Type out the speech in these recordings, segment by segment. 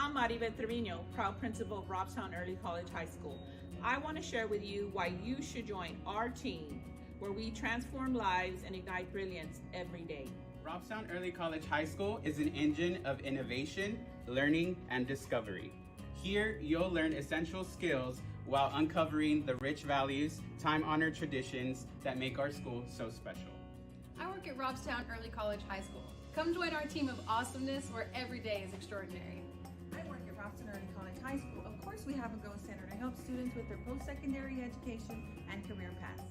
I'm Maribel Trevino, proud principal of Robstown Early College High School. I want to share with you why you should join our team, where we transform lives and ignite brilliance every day. Robstown Early College High School is an engine of innovation, learning, and discovery. Here, you'll learn essential skills while uncovering the rich values, time-honored traditions that make our school so special. I work at Robstown Early College High School. Come join our team of awesomeness where every day is extraordinary. I work at Robstown Early College High School. Of course, we have a Go Center to help students with their post-secondary education and career paths.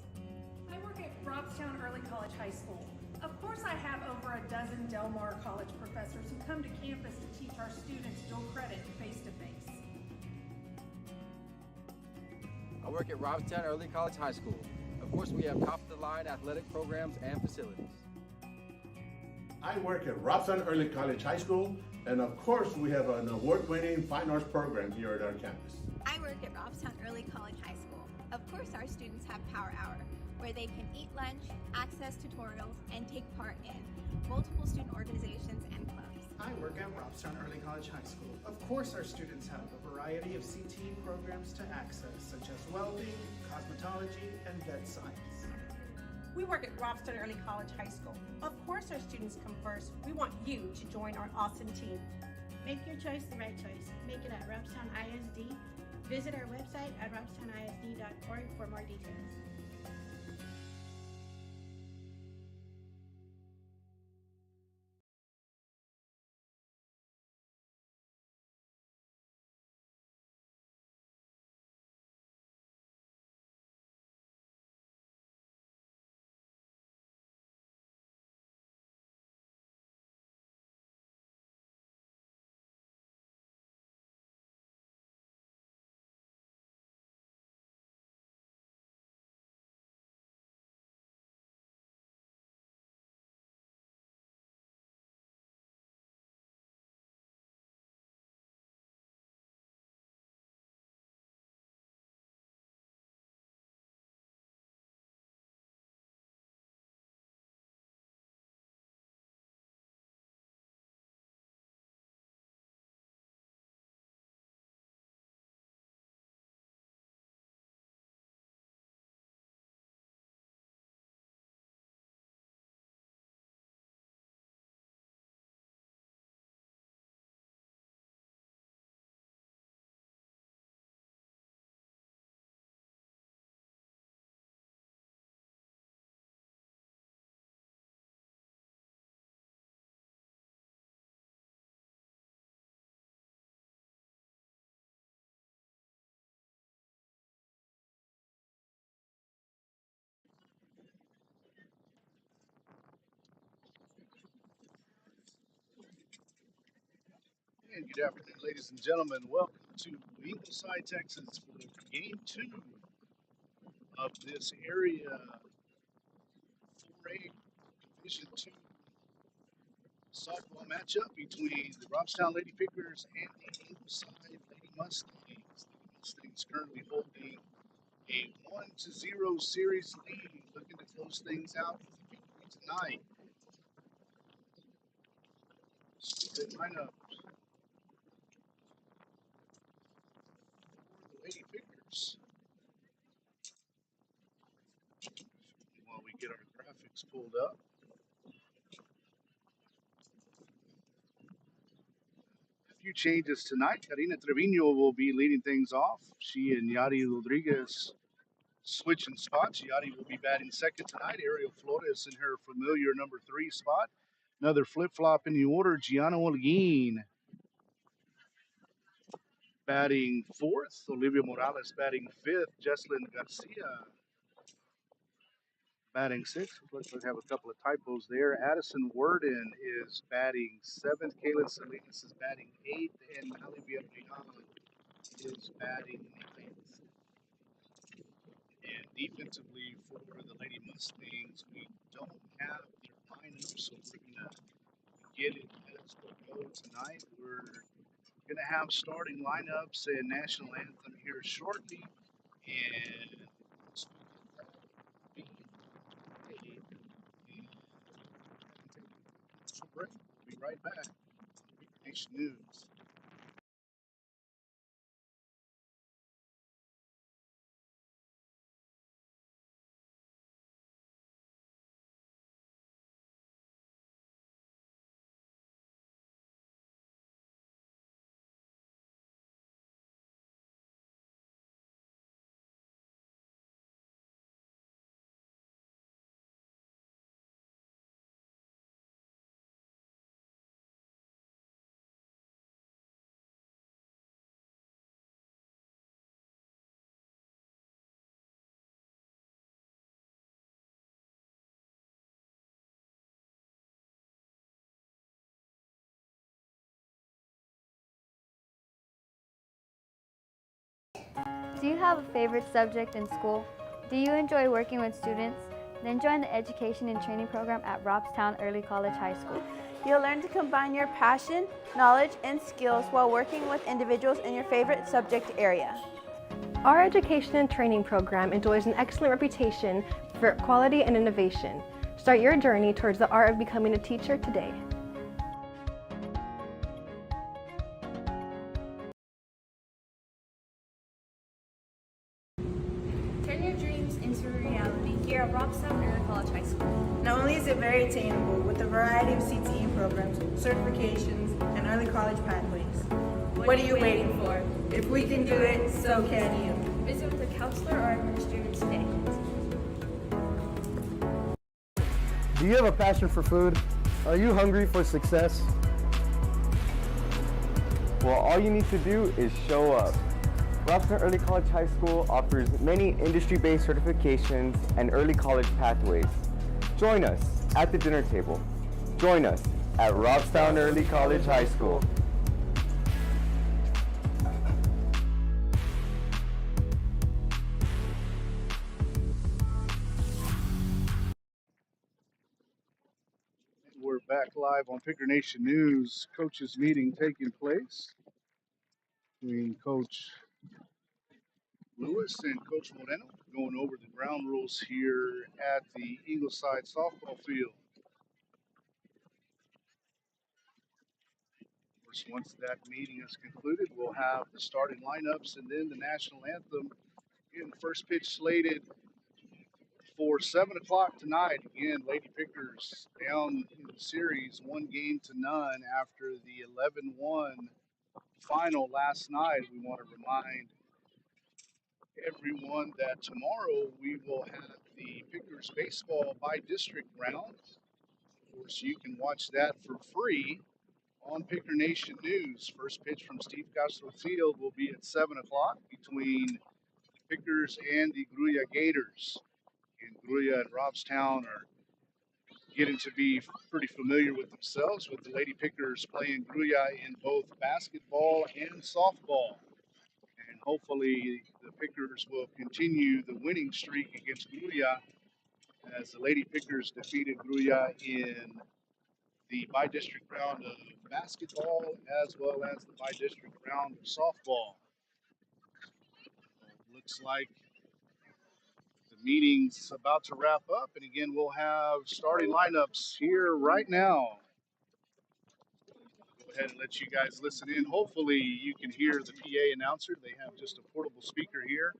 I work at Robstown Early College High School. Of course, I have over a dozen Del Mar College professors who come to campus to teach our students dual credit face-to-face. I work at Robstown Early College High School. Of course, we have top-of-the-line athletic programs and facilities. I work at Robstown Early College High School, and of course, we have an award-winning fine arts program here at our campus. I work at Robstown Early College High School. Of course, our students have Power Hour, where they can eat lunch, access tutorials, and take part in multiple student organizations and clubs. I work at Robstown Early College High School. Of course, our students have a variety of CT programs to access, such as welding, cosmetology, and vet science. We work at Robstown Early College High School. Of course, our students come first. We want you to join our awesome team. Make your choice the right choice. Make it at Robstown ISD. Visit our website at robstownisd.org for more details. And good afternoon, ladies and gentlemen. Welcome to Ingleside, Texas for game 2 of this area 4A Division 2 softball matchup between the Robstown Lady Pickers and the Ingleside Lady Mustangs. The Mustangs currently holding a 1-0 series lead, looking to close things out with a victory tonight. Good lineup. Lady Pickers. While we get our graphics pulled up. A few changes tonight. Karina Trevino will be leading things off. She and Yari Rodriguez switching spots. Yari will be batting second tonight. Ariel Flores in her familiar number 3 spot. Another flip-flop in the order. Gianna Holguin batting 4th. Olivia Morales batting 5th. Jesslyn Garcia batting 6th. Looks like we have a couple of typos there. Addison Worden is batting 7th. Kaylin Salinas is batting 8th. And Olivia Villalon is batting 9th. And defensively for the Lady Mustangs, we don't have their lineup, so we're going to get it as we go tonight. We're going to have starting lineups and national anthem here shortly. And we'll be right back. Nation News. Do you have a favorite subject in school? Do you enjoy working with students? Then join the Education and Training Program at Robstown Early College High School. You'll learn to combine your passion, knowledge, and skills while working with individuals in your favorite subject area. Our Education and Training Program enjoys an excellent reputation for quality and innovation. Start your journey towards the art of becoming a teacher today. Turn your dreams into a reality here at Robstown Early College High School. Not only is it very attainable with a variety of CTE programs, certifications, and early college pathways. What are you waiting for? If we can do it, so can you. Visit with a counselor or administrator today. Do you have a passion for food? Are you hungry for success? Well, all you need to do is show up. Robstown Early College High School offers many industry-based certifications and early college pathways. Join us at the dinner table. Join us at Robstown Early College High School. We're back live on Picker Nation News. Coaches meeting taking place between Coach Lewis and Coach Moreno, going over the ground rules here at the Ingleside softball field. Of course, once that meeting is concluded, we'll have the starting lineups and then the national anthem. Again, the first pitch slated for 7 o'clock tonight. Again, Lady Pickers down in the series, 1-0 after the 11-1 final last night. We want to remind everyone that tomorrow we will have the Pickers baseball by district round. Of course, you can watch that for free on Picker Nation News. First pitch from Steve Castro Field will be at 7 o'clock between the Pickers and the Gruya Gators. And Gruya and Robstown are getting to be pretty familiar with themselves, with the Lady Pickers playing Gruya in both basketball and softball. And hopefully the Pickers will continue the winning streak against Gruya as the Lady Pickers defeated Gruya in the by-district round of basketball as well as the by-district round of softball. Looks like the meeting's about to wrap up, and again, we'll have starting lineups here right now. Go ahead and let you guys listen in. Hopefully you can hear the PA announcer. They have just a portable speaker here.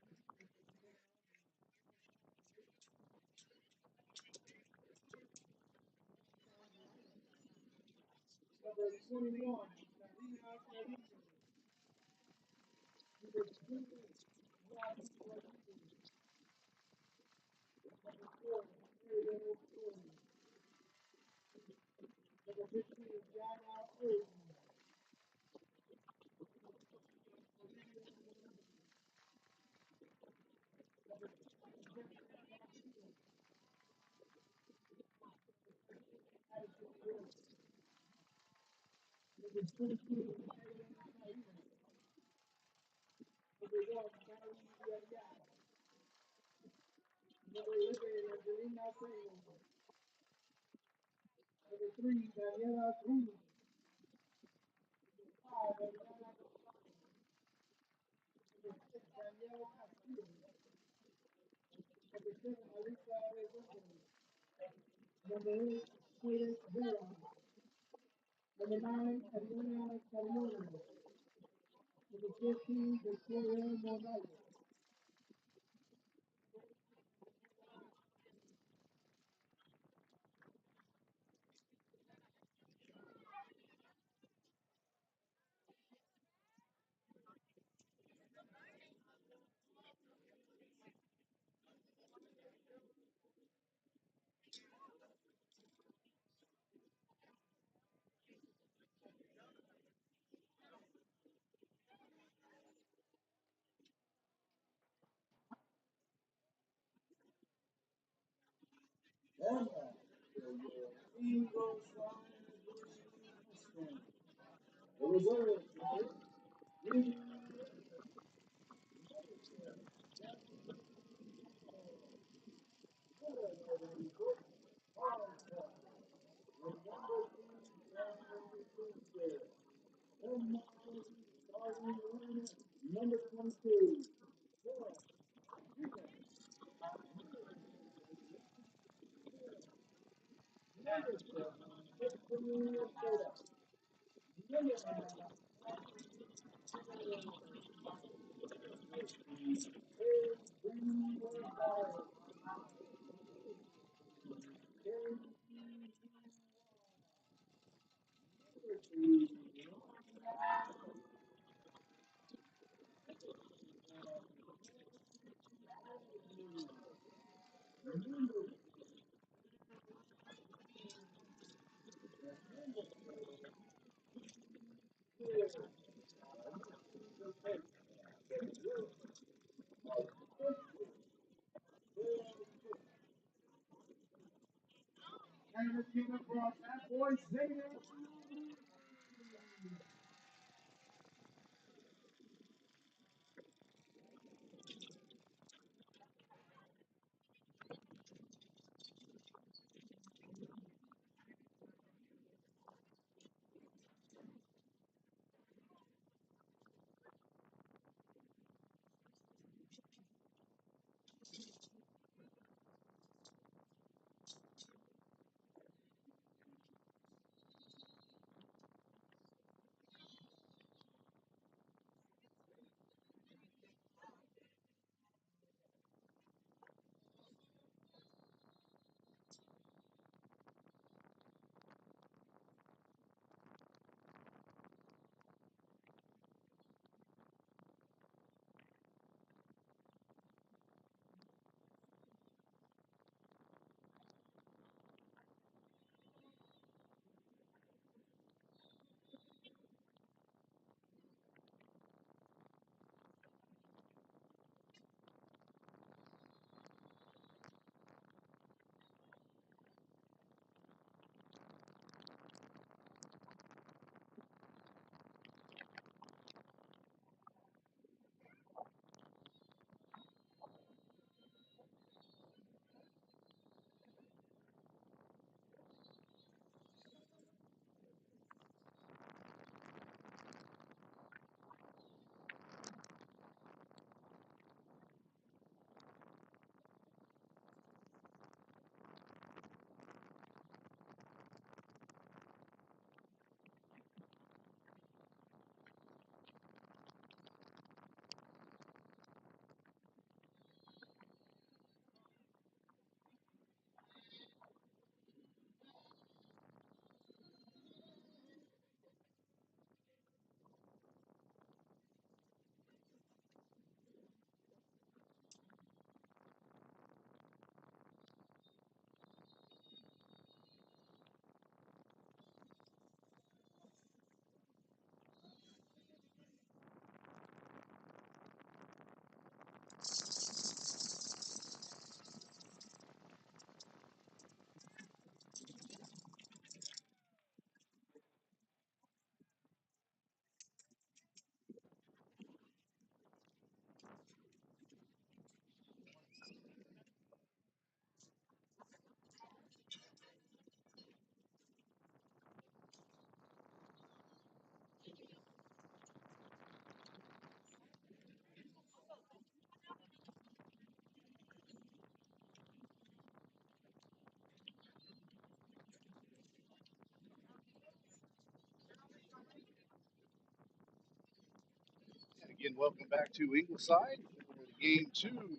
Again, welcome back to Ingleside for game two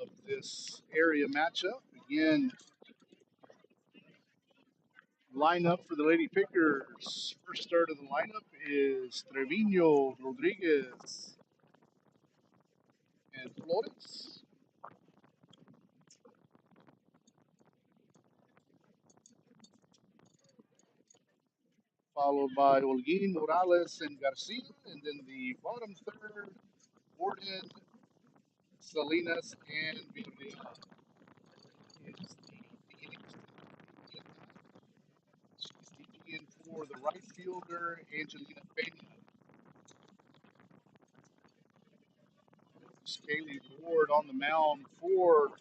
of this area matchup. Again, lineup for the Lady Pickers. First start of the lineup is Trevino, Rodriguez, and Flores. Followed by Holguin, Morales, and Garcia. And then the bottom third, Gordon, Salinas, and Villarreal. Is the beginning. She's teaching in for the right fielder, Angelina Penny. Kaylee Ward on the mound for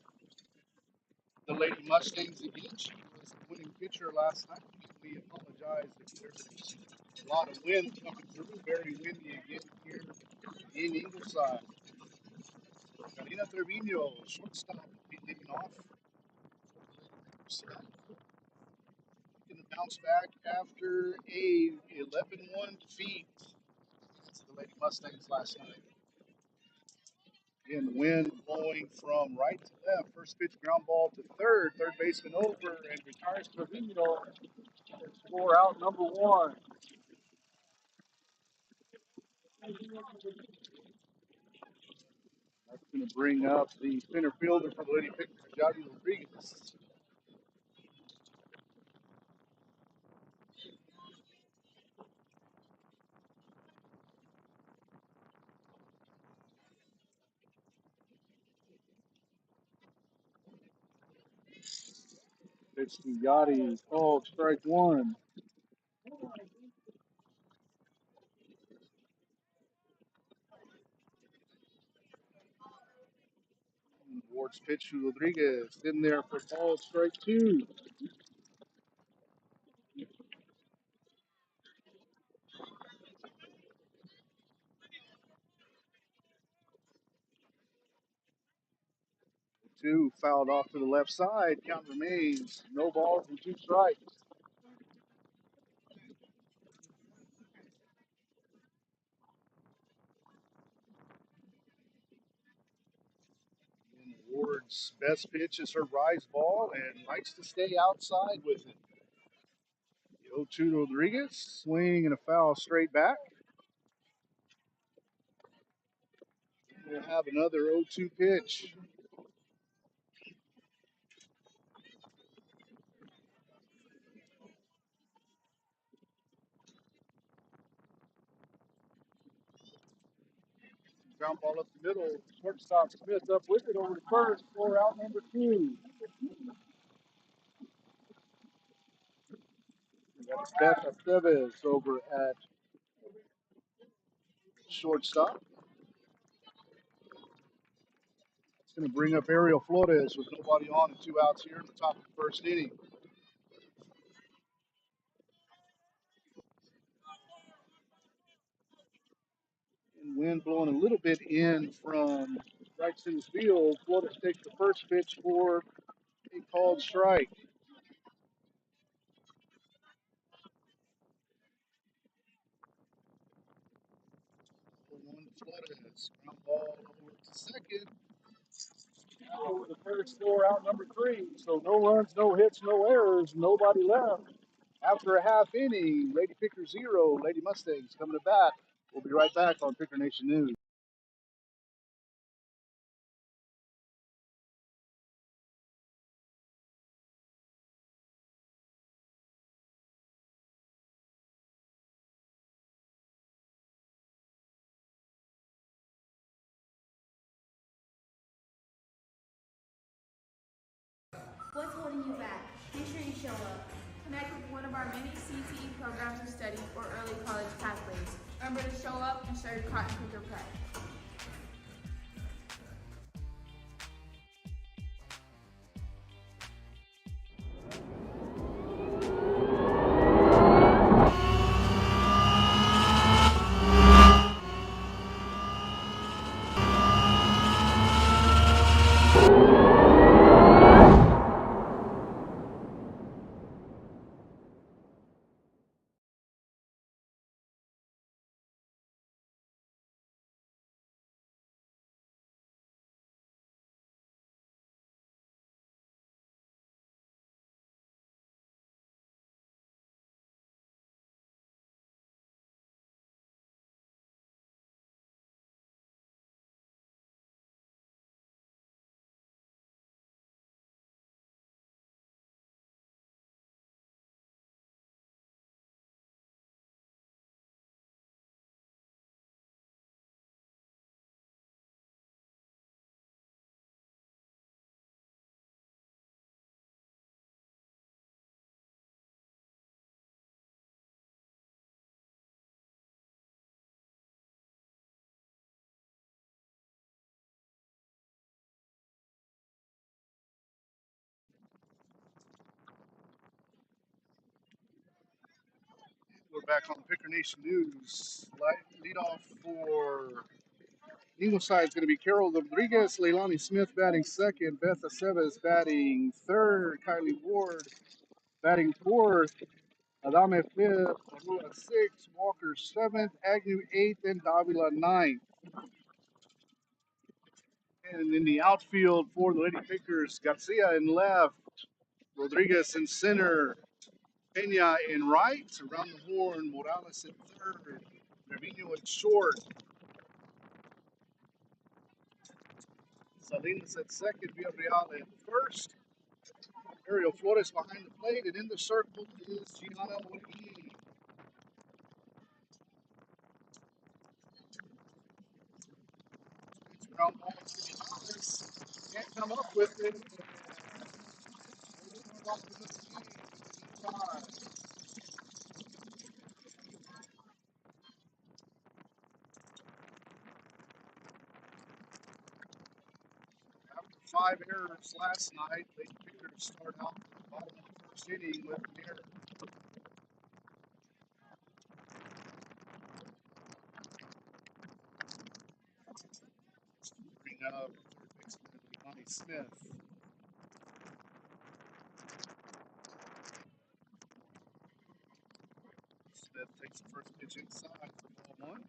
Mustangs again. She was the winning pitcher last night. We apologize if there's a lot of wind coming through. Very windy again here in Ingleside. Karina Trevino, shortstop, will be leading off. Going to bounce back after a 11-1 defeat to the Lady Mustangs last night. Again, the wind blowing from right to left. First pitch ground ball to third. Third baseman over and retires Trevino. Score out number one. That's going to bring up the center fielder for the Lady Pickers, Yadi Rodriguez. Pitch to Yadi, called strike one. Ward's pitch to Rodriguez, in there for ball strike two. Two fouled off to the left side. Count remains no balls and two strikes. And Ward's best pitch is her rise ball and likes to stay outside with it. The 0-2 to Rodriguez, swing and a foul straight back. We'll have another 0-2 pitch. Ground ball up the middle. Shortstop Smith up with it over to first. Score out number two. That's Beth Esteves over at shortstop. It's going to bring up Ariel Flores with nobody on and 2 outs here in the top of the first inning. And wind blowing a little bit in from right center field. Flores takes the first pitch for a called strike. Flores, ground ball over to second. Over the first, 4 out number three. So no runs, no hits, no errors, nobody left. After a half inning, Lady Picker 0, Lady Mustangs coming to bat. We'll be right back on Picker Nation News. What's holding you back? Be sure you show up. Connect with one of our many CTE programs of study or early college pathways. Remember to show up and show your cotton picker pride. We're back on Picker Nation News. Lead off for Ingleside is going to be Carol Rodriguez, Leilani Smith batting second, Beth Aceves batting third, Kylie Ward batting fourth, Adame fifth, Arula sixth, Walker seventh, Agnew eighth, and Davila ninth. And in the outfield for the Lady Pickers, Garcia in left, Rodriguez in center, Pena in right, around the horn, Morales in third, Trevino in short, Salinas at second, Villarreal in first, Ariel Flores behind the plate, and in the circle is Gianna Molini. Ground ball to Giannis, can't come up with it. After 5 errors last night, Lady Pickers start out the bottom of the first inning with an error. Bring up third baseman Lonnie Smith. Smith takes the first pitch inside for ball one.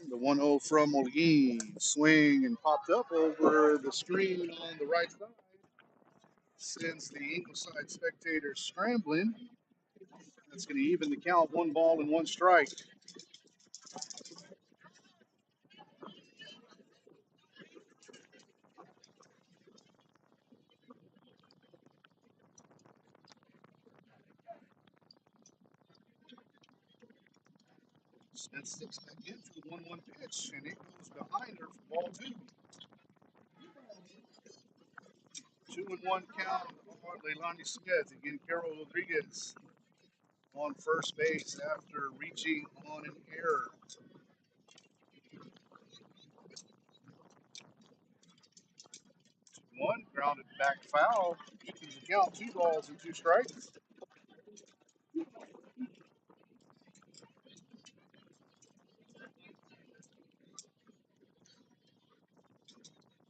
The 1-0 from Molguin. Swing and popped up over the screen on the right side. Sends the Ingleside spectators scrambling. That's going to even the count, 1 ball and 1 strike. Smith steps back into the 1-1 pitch, and it goes behind her for ball 2. 2-1 count on Leilani Smith. Again, Carol Rodriguez on first base after reaching on an error. 1 grounded back foul. Evens the count, 2 balls and 2 strikes.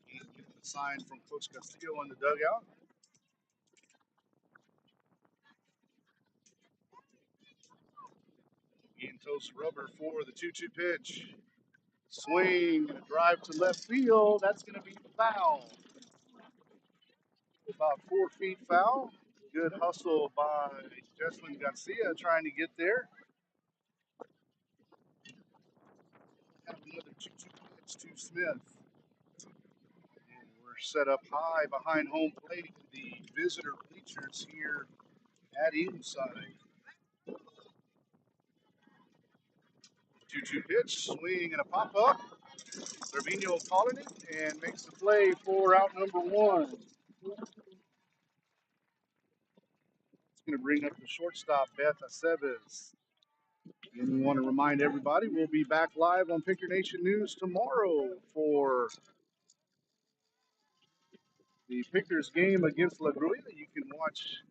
Getting a sign from Coach Castillo in the dugout. Again, toast rubber for the 2-2 pitch. Swing and a drive to left field. That's going to be foul. About 4 feet foul. Good hustle by Jesslyn Garcia trying to get there. Have another 2-2 pitch to Smith. And we're set up high behind home plate in the visitor bleachers here at Ingleside. 2-2 pitch, swing and a pop-up. Trevino calling it and makes the play for out number 1. It's going to bring up the shortstop, Beth Aceves. And we want to remind everybody we'll be back live on Picker Nation News tomorrow for the Pickers game against La Gruya. You can watch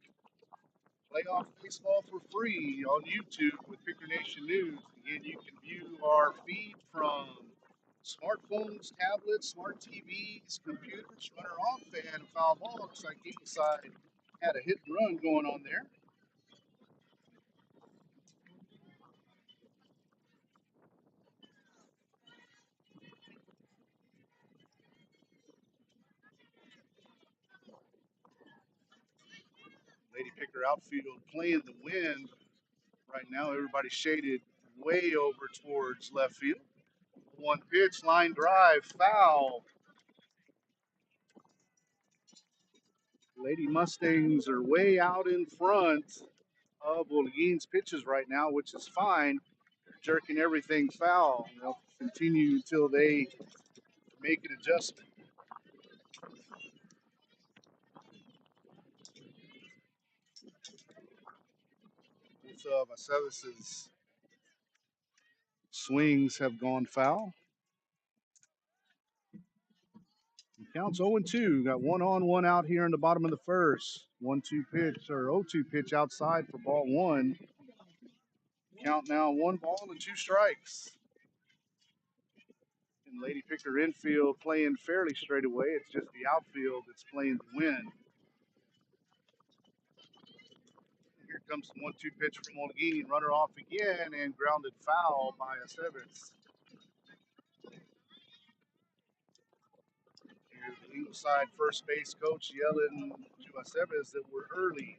playoff baseball for free on YouTube with Picker Nation News. Again, you can view our feed from smartphones, tablets, smart TVs, computers, runner off, and foul ball. Looks like Ingleside had a hit and run going on there. Lady Picker outfield playing the wind. Right now, everybody's shaded way over towards left field. 1 pitch, line drive, foul. Lady Mustangs are way out in front of Holguin's pitches right now, which is fine. They're jerking everything foul. They'll continue until they make an adjustment. Both of Aceves' Swings have gone foul. Counts 0-2. Got one on, one out here in the bottom of the first. 1-2 pitch or 0-2 pitch outside for ball one. Count now 1 ball and 2 strikes. And Lady Picker infield playing fairly straight away. It's just the outfield that's playing the wind. Here comes the 1-2 pitch from Olguin. Runner off again and grounded foul by Aceves. Here's the Ingleside first base coach yelling to Aceves that we're early.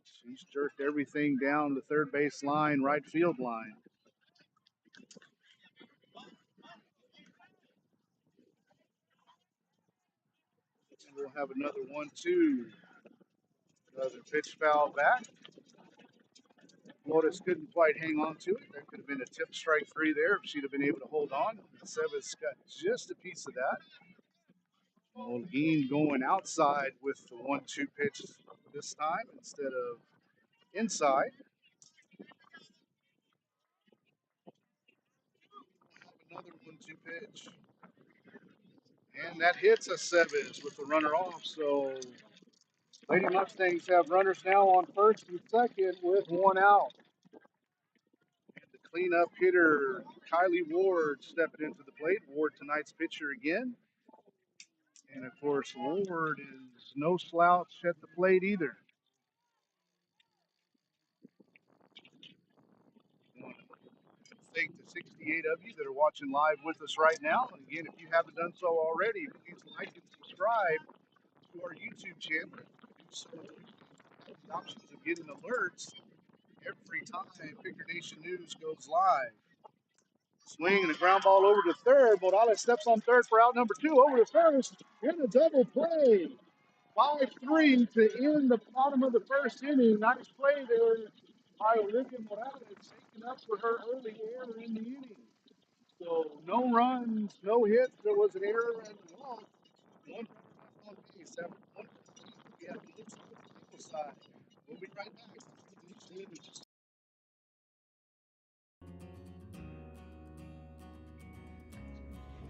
She's jerked everything down the third base line, right field line. And we'll have another 1-2. Another pitch foul back. Flores couldn't quite hang on to it. That could have been a tip strike 3 there if she'd have been able to hold on. Aceves got just a piece of that. Olguin going outside with the 1-2 pitch this time instead of inside. Another 1-2 pitch. And that hits Aceves with the runner off. So Lady Mustangs have runners now on first and second with 1 out. And the cleanup hitter, Kylie Ward, stepping into the plate. Ward, tonight's pitcher again. And of course, Ward is no slouch at the plate either. Thank the 68 of you that are watching live with us right now. And again, if you haven't done so already, please like and subscribe to our YouTube channel. So the options of getting alerts every time Picker Nation News goes live. Swing and a ground ball over to third. Morales steps on third for out number 2. Over to first in a double play. 5-3 to end the bottom of the first inning. Nice play there by Olivia Morales, taking up for her early error in the inning. So no runs, no hits. There was an error and a walk. One on base. That was one. We have the side. We'll be right back.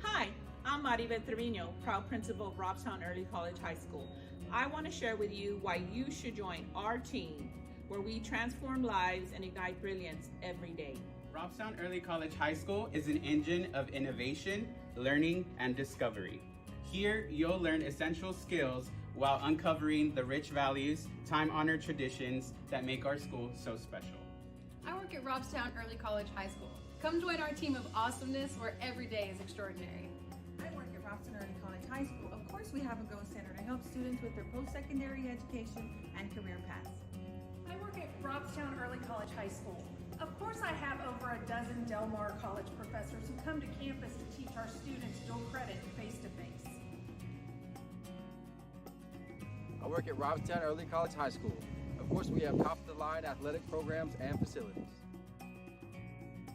Hi, I'm Maribel Trevino, proud principal of Robstown Early College High School. I want to share with you why you should join our team, where we transform lives and ignite brilliance every day. Robstown Early College High School is an engine of innovation, learning, and discovery. Here, you'll learn essential skills while uncovering the rich values, time-honored traditions that make our school so special. I work at Robstown Early College High School. Come join our team of awesomeness where every day is extraordinary. I work at Robstown Early College High School. Of course, we have a Go Center to help students with their post-secondary education and career paths. I work at Robstown Early College High School. Of course, I have over a dozen Del Mar College professors who come to campus to teach our students dual credit face-to-face. I work at Robstown Early College High School. Of course, we have top-of-the-line athletic programs and facilities.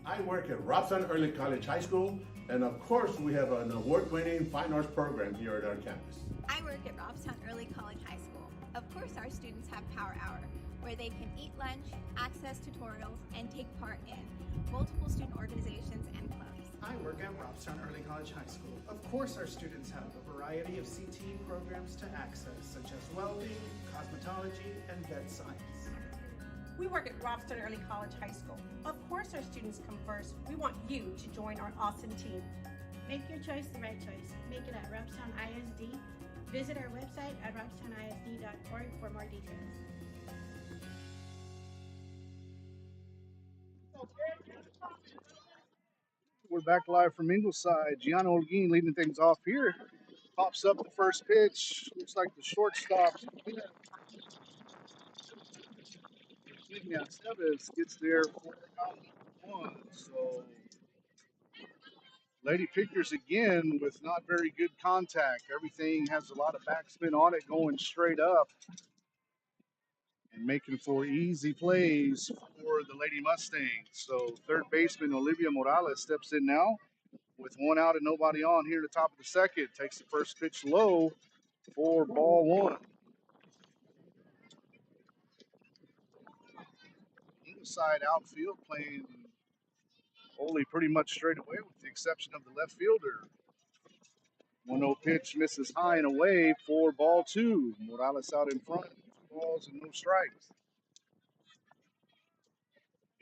I work at Robstown Early College High School, and of course, we have an award-winning fine arts program here at our campus. I work at Robstown Early College High School. Of course, our students have Power Hour, where they can eat lunch, access tutorials, and take part in multiple student organizations and clubs. I work at Robstown Early College High School. Of course, our students have a variety of CTE programs to access, such as welding, cosmetology, and vet science. We work at Robstown Early College High School. Of course our students come first. We want you to join our awesome team. Make your choice the right choice. Make it at Robstown ISD. Visit our website at robstownisd.org for more details. We're back live from Ingleside. Gianna Olguin leading things off here. Pops up the first pitch. Looks like the shortstop. Aceves gets there for out number 1. So Lady Pickers again with not very good contact. Everything has a lot of backspin on it, going straight up and making for easy plays for the Lady Mustangs. So third baseman Olivia Morales steps in now with 1 out and nobody on here at the top of the second. Takes the first pitch low for ball 1. Inside outfield playing Foley pretty much straight away with the exception of the left fielder. 1-0 pitch misses high and away for ball two. Morales out in front, 2 balls and no strikes.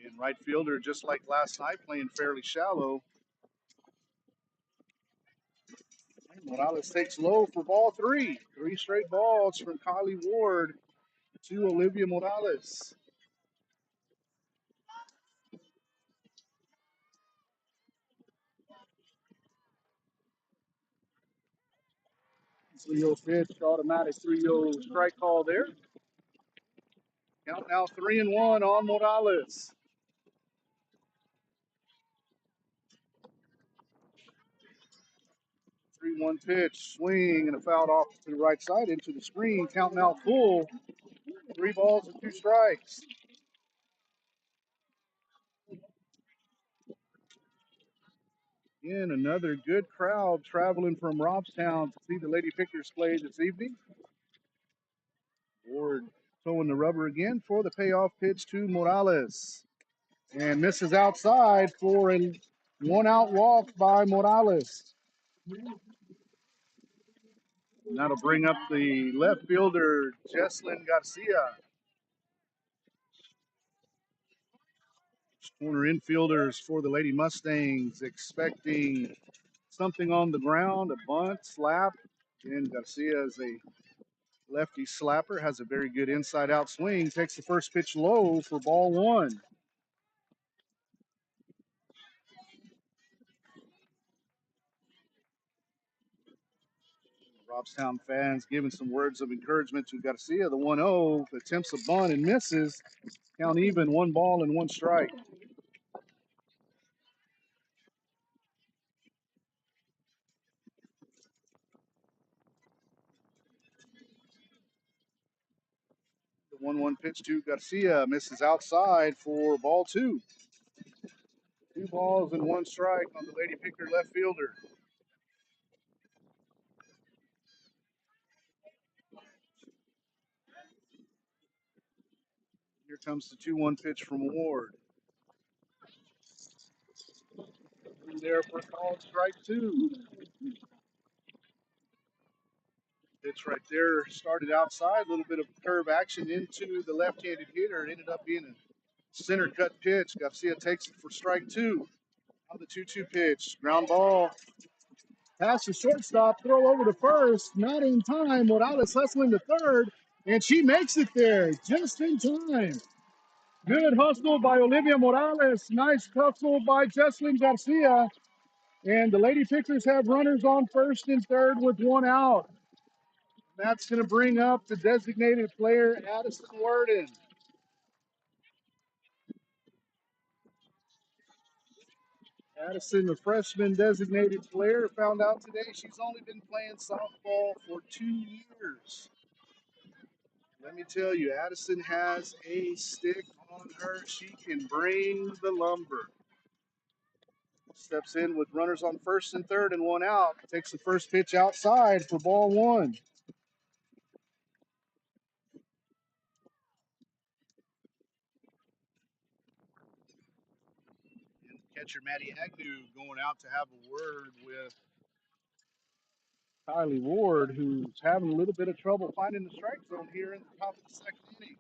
And right fielder, just like last night, playing fairly shallow. Morales takes low for ball three. 3 straight balls from Kylie Ward to Olivia Morales. Three-0 pitch, automatic 3-0 strike call there. Count now 3-1 on Morales. 3-1 pitch, swing and a foul off to the right side into the screen. Count now full. 3 balls and 2 strikes. Again, another good crowd traveling from Robstown to see the Lady Pickers play this evening. Ward throwing the rubber again for the payoff pitch to Morales. And misses outside for a 1-out walk by Morales. And that'll bring up the left fielder, Jesslyn Garcia. Corner infielders for the Lady Mustangs expecting something on the ground, a bunt, slap. And Garcia is a lefty slapper, has a very good inside-out swing, takes the first pitch low for ball one. Robstown fans giving some words of encouragement to Garcia. The 1-0 attempts a bunt and misses. Count even, 1 ball and 1 strike. The 1-1 pitch to Garcia misses outside for ball two. 2 balls and 1 strike on the Lady Picker left fielder. Here comes the 2-1 pitch from Ward. In there for called strike two. Pitch right there started outside, a little bit of curve action into the left-handed hitter. It ended up being a center cut pitch. Garcia takes it for strike two. On the 2-2 pitch, ground ball. Pass to shortstop, throw over to first. Not in time. Morales hustling to third, and she makes it there just in time. Good hustle by Olivia Morales. Nice hustle by Jesslyn Garcia. And the Lady Pickers have runners on first and third with 1 out. That's going to bring up the designated player, Addison Worden. Addison, the freshman designated player, found out today she's only been playing softball for 2 years. Let me tell you, Addison has a stick on her. She can bring the lumber. Steps in with runners on first and third and 1 out. Takes the first pitch outside for ball one. And catcher Maddie Agnew going out to have a word with Kylie Ward, who's having a little bit of trouble finding the strike zone here in the top of the second inning.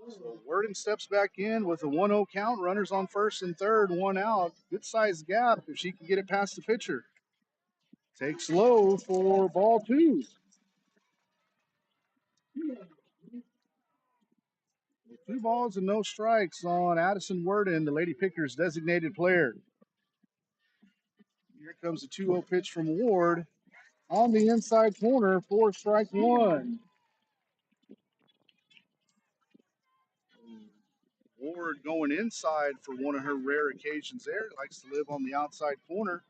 So Worden steps back in with a 1-0 count, runners on first and third, 1 out. Good sized gap if she can get it past the pitcher. Takes low for ball two. 2 balls and no strikes on Addison Worden, the Lady Pickers designated player. Here comes the 2-0 pitch from Ward on the inside corner for strike one. Ward going inside for one of her rare occasions there. Likes to live on the outside corner.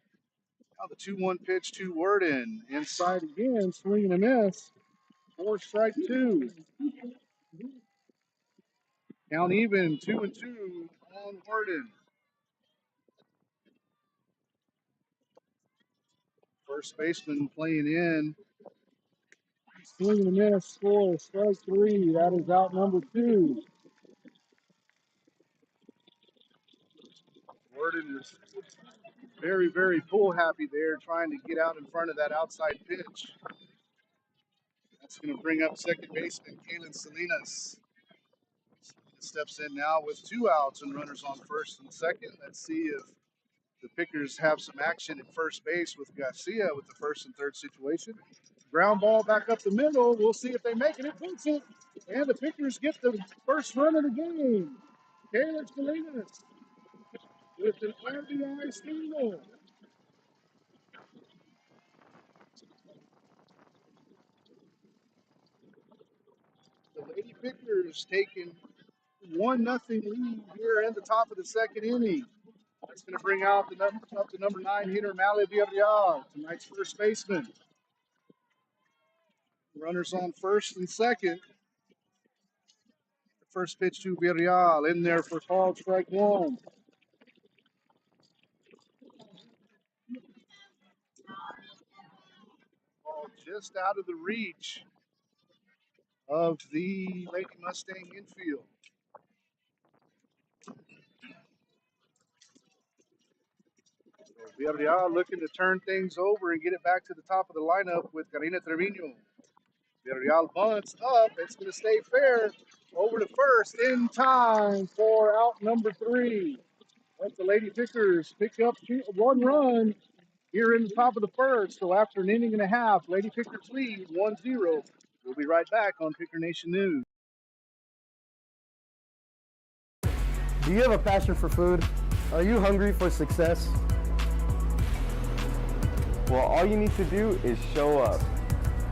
Now the 2-1 pitch to Worden. Inside again, swing and a miss for strike two. Count even, 2-2 on Worden. First baseman playing in. Swing and a miss, score, strike three. That is out number two. Worden is very, very pull happy there, trying to get out in front of that outside pitch. That's going to bring up second baseman Kalen Salinas. Steps in now with 2 outs and runners on first and second. Let's see if the Pickers have some action at first base with Garcia with the first and third situation. Ground ball back up the middle. We'll see if they make it. It puts it. And the Pickers get the first run of the game. Kalen Salinas with an RBI single. The Lady Pickers taking 1-0 lead here in the top of the second inning. That's going to bring out the number 9 hitter, Mally Villarreal, tonight's first baseman. Runners on first and second. The first pitch to Villarreal in there for called strike one. Ball just out of the reach of the Lady Mustang infield. Villarreal looking to turn things over and get it back to the top of the lineup with Karina Trevino. Villarreal bunts up. It's going to stay fair. Over to first in time for out number 3. Let the Lady Pickers pick up 1 run here in the top of the first. So after an inning and a half, Lady Pickers lead 1-0. We'll be right back on Picker Nation News. Do you have a passion for food? Are you hungry for success? Well, all you need to do is show up.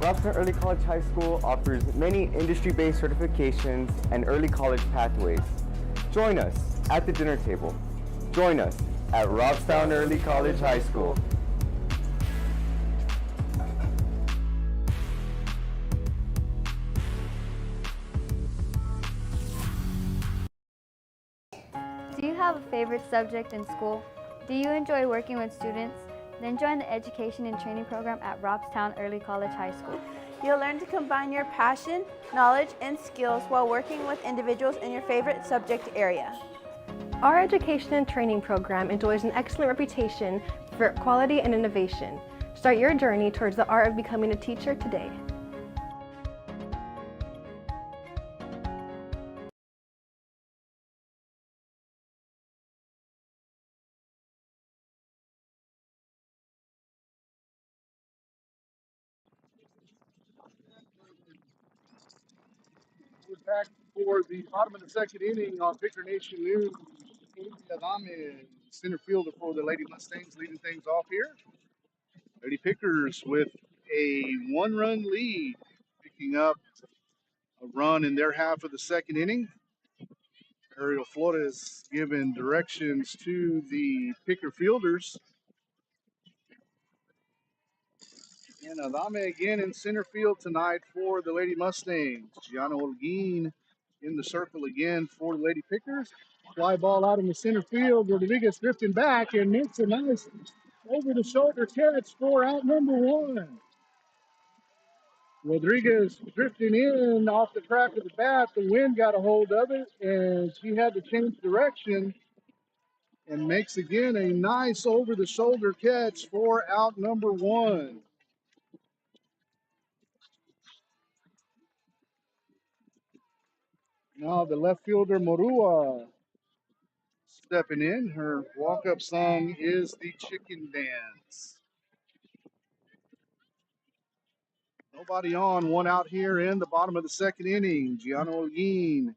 Robstown Early College High School offers many industry-based certifications and early college pathways. Join us at the dinner table. Join us at Robstown Early College High School. Do you have a favorite subject in school? Do you enjoy working with students? Then join the Education and Training Program at Robstown Early College High School. You'll learn to combine your passion, knowledge, and skills while working with individuals in your favorite subject area. Our Education and Training Program enjoys an excellent reputation for quality and innovation. Start your journey towards the art of becoming a teacher today. We're back for the bottom of the second inning on Picker Nation News. Adame, center fielder for the Lady Mustangs, leading things off here. Lady Pickers with a 1-run lead, picking up a run in their half of the second inning. Ariel Flores giving directions to the Picker fielders. And Adame again in center field tonight for the Lady Mustangs. Gianna Holguin in the circle again for the Lady Pickers. Fly ball out in the center field. Rodriguez drifting back and makes a nice over-the-shoulder catch for out number 1. Rodriguez drifting in off the crack of the bat. The wind got a hold of it, and she had to change direction and makes again a nice over-the-shoulder catch for out number 1. Now the left fielder, Morua, stepping in. Her walk-up song is the Chicken Dance. Nobody on, 1 out here in the bottom of the second inning. Gianna Holguin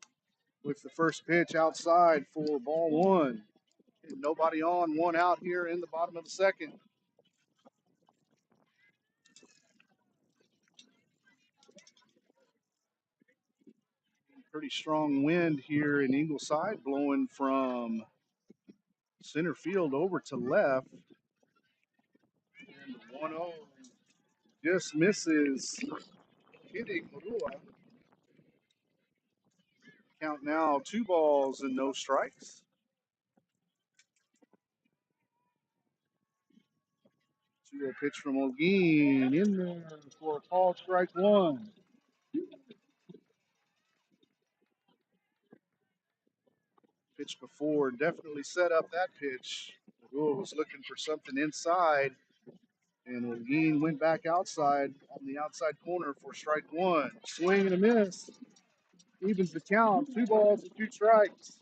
with the first pitch outside for ball 1. And nobody on, 1 out here in the bottom of the second. Pretty strong wind here in Ingleside, blowing from center field over to left. And the 1-0 just misses hitting Morua. Count now 2 balls and no strikes. 2-0 pitch from Olguin in there for a call, strike one. Pitch before definitely set up that pitch. Rule was looking for something inside, and Olguin went back outside on the outside corner for strike one. Swing and a miss. Evens the count. 2 balls and 2 strikes.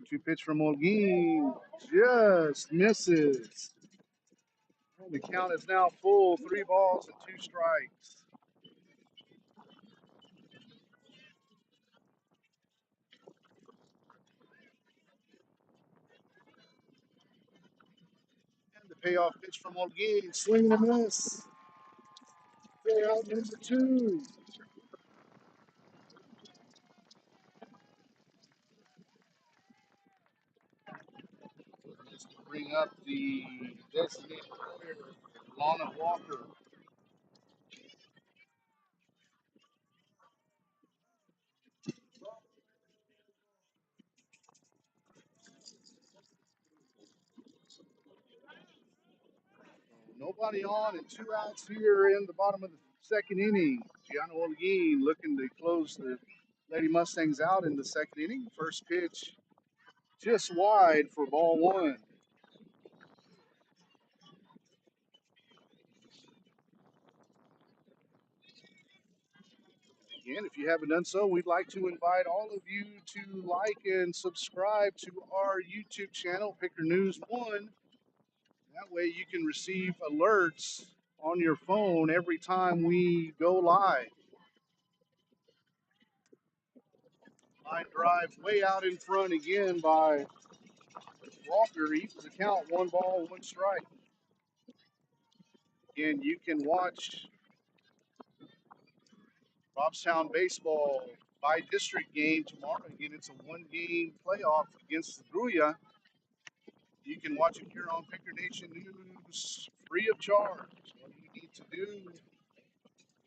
Two pitch from Olguin. Just misses. And the count is now full. 3 balls and 2 strikes. And the payoff pitch from Olguin. Swing and a miss. Payout number 2. Let's bring up the designated player, Lana Walker. Nobody on and 2 outs here in the bottom of the second inning. Gianna Olguin looking to close the Lady Mustangs out in the second inning. First pitch just wide for ball 1. Again, if you haven't done so, we'd like to invite all of you to like and subscribe to our YouTube channel, Picker News 1. That way you can receive alerts on your phone every time we go live. Line drive way out in front again by Walker. Evens the count, 1 ball, 1 strike. Again, you can watch Robstown baseball by district game tomorrow. Again, it's a 1-game playoff against the Gruya. You can watch it here on Picker Nation News free of charge. All you need to do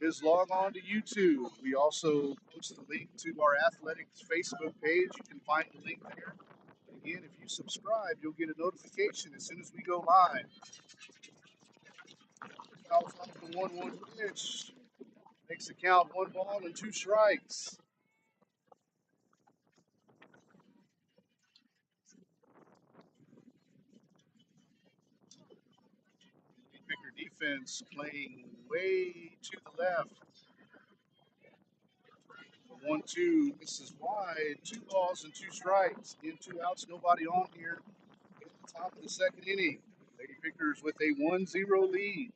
is log on to YouTube. We also post a link to our athletics Facebook page. You can find the link there. Again, if you subscribe, you'll get a notification as soon as we go live. Fouls off the 1-1 pitch. Makes the count 1 ball and 2 strikes. Picker defense playing way to the left. 1-2 misses wide. 2 balls and 2 strikes. In 2 outs, nobody on here at the top of the second inning. Lady Pickers with a 1-0 lead.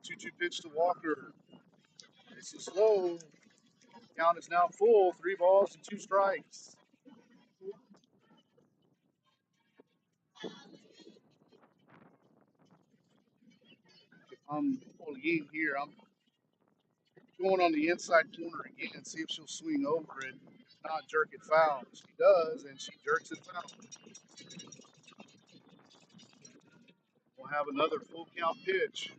2-2 pitch to Walker. This is low. Count is now full. 3 balls and 2 strikes. If I'm Olguin here, I'm going on the inside corner again and see if she'll swing over it, not jerk it foul. She does, and she jerks it foul. We'll have another full count pitch.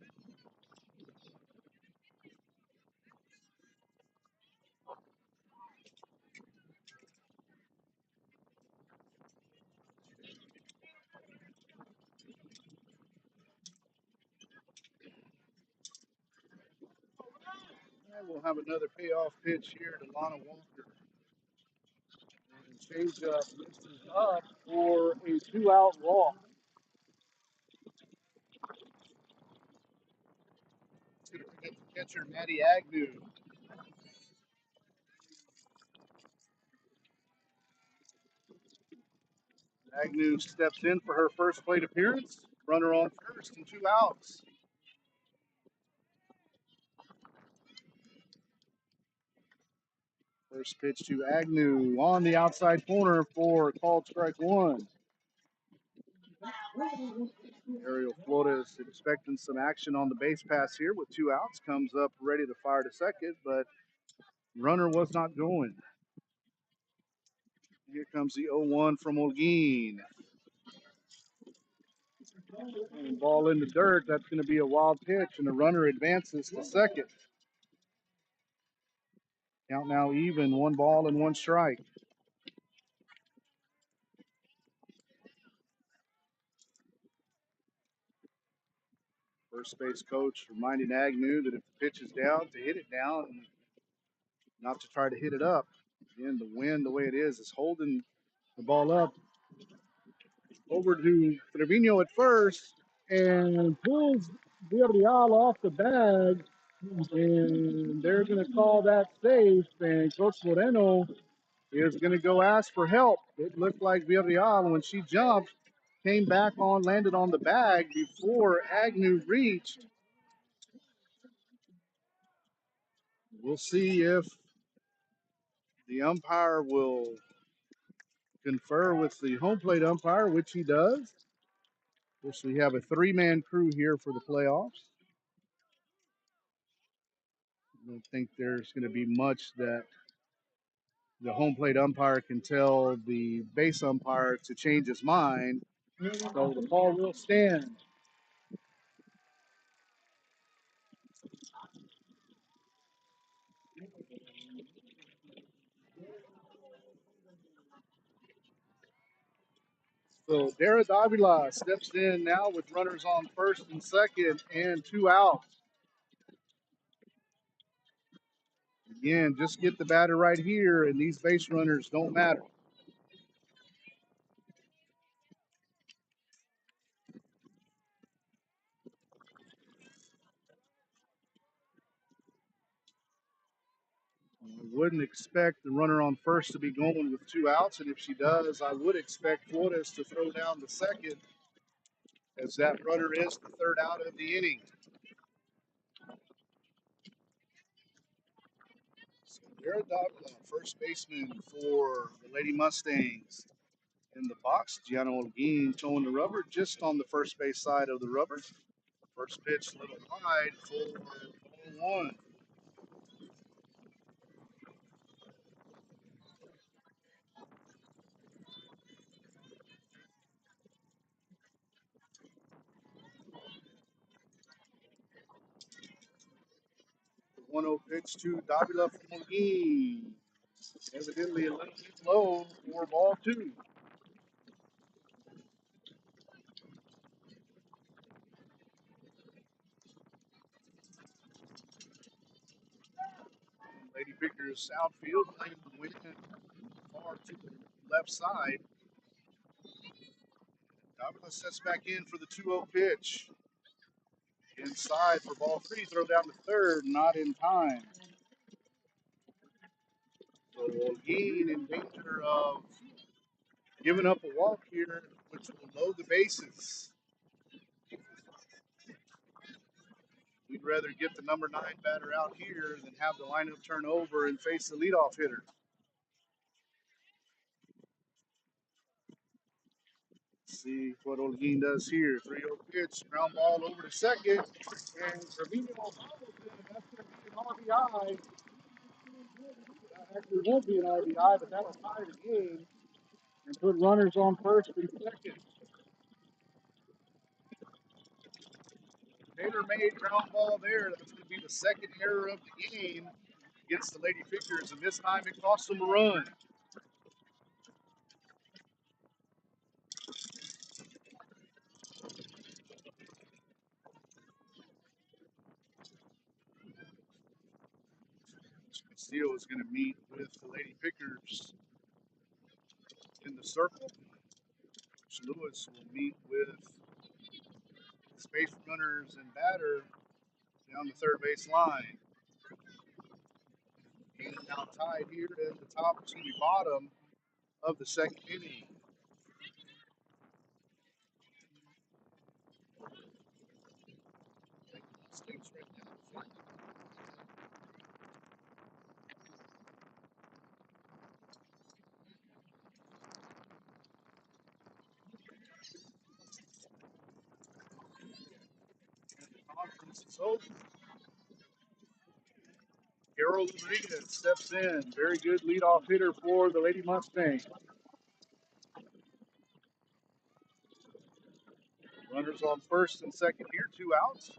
And we'll have another payoff pitch here to Lana Walker. And change up misses up for a 2-out walk. Catcher Maddie Agnew. Agnew steps in for her first plate appearance. Runner on first and 2 outs. First pitch to Agnew on the outside corner for called strike 1. Ariel Flores expecting some action on the base pass here with 2 outs. Comes up ready to fire to second, but runner was not going. Here comes the 0-1 from Holguin. And ball in the dirt. That's going to be a wild pitch, and the runner advances to second. Count now even, 1 ball and 1 strike. First base coach reminding Agnew that if the pitch is down, to hit it down and not to try to hit it up. Again, the wind, the way it is holding the ball up. Over to Trevino at first, and pulls Villarreal off the bag, and they're going to call that safe, and Coach Moreno is going to go ask for help. It looked like Villarreal, when she jumped, came back on, landed on the bag before Agnew reached. We'll see if the umpire will confer with the home plate umpire, which he does. Of course, we have a 3-man crew here for the playoffs. I don't think there's going to be much that the home plate umpire can tell the base umpire to change his mind. So the ball will stand. So Dara Davila steps in now with runners on first and second and 2 outs. Again, just get the batter right here, and these base runners don't matter. I wouldn't expect the runner on first to be going with 2 outs, and if she does, I would expect Flores to throw down the second, as that runner is the 3rd out of the inning. So Dara Davila, first baseman for the Lady Mustangs. In the box, Gianna Holguin towing the rubber just on the first base side of the rubber. First pitch, a little wide for ball 1. The 1-0 pitch to Davila from Holguin. Evidently a little bit low for ball 2. Lady Vickers outfield playing the wind far to the left side. Davila sets back in for the 2-0 pitch. Inside for ball 3, throw down to third, not in time. So Holguin in danger of giving up a walk here, which will load the bases. We'd rather get the number 9 batter out here than have the lineup turn over and face the leadoff hitter. Let's see what Holguin does here. 3-0 pitch, ground ball over to second, and Trevino follows it, and that's going to be an RBI. That actually won't be an RBI, but that'll tie the game and put runners on first and second. Taylor-made ground ball there. That's going to be the 2nd error of the game against the Lady Figures, and this time it cost them a run. Castillo is going to meet with the Lady Pickers in the circle. Lewis will meet with space runners and batter down the third base line. Game now tied here at the bottom of the 2nd inning. Conference is over. Carol Rodriguez steps in. Very good leadoff hitter for the Lady Mustangs. Runners on first and second here, 2 outs.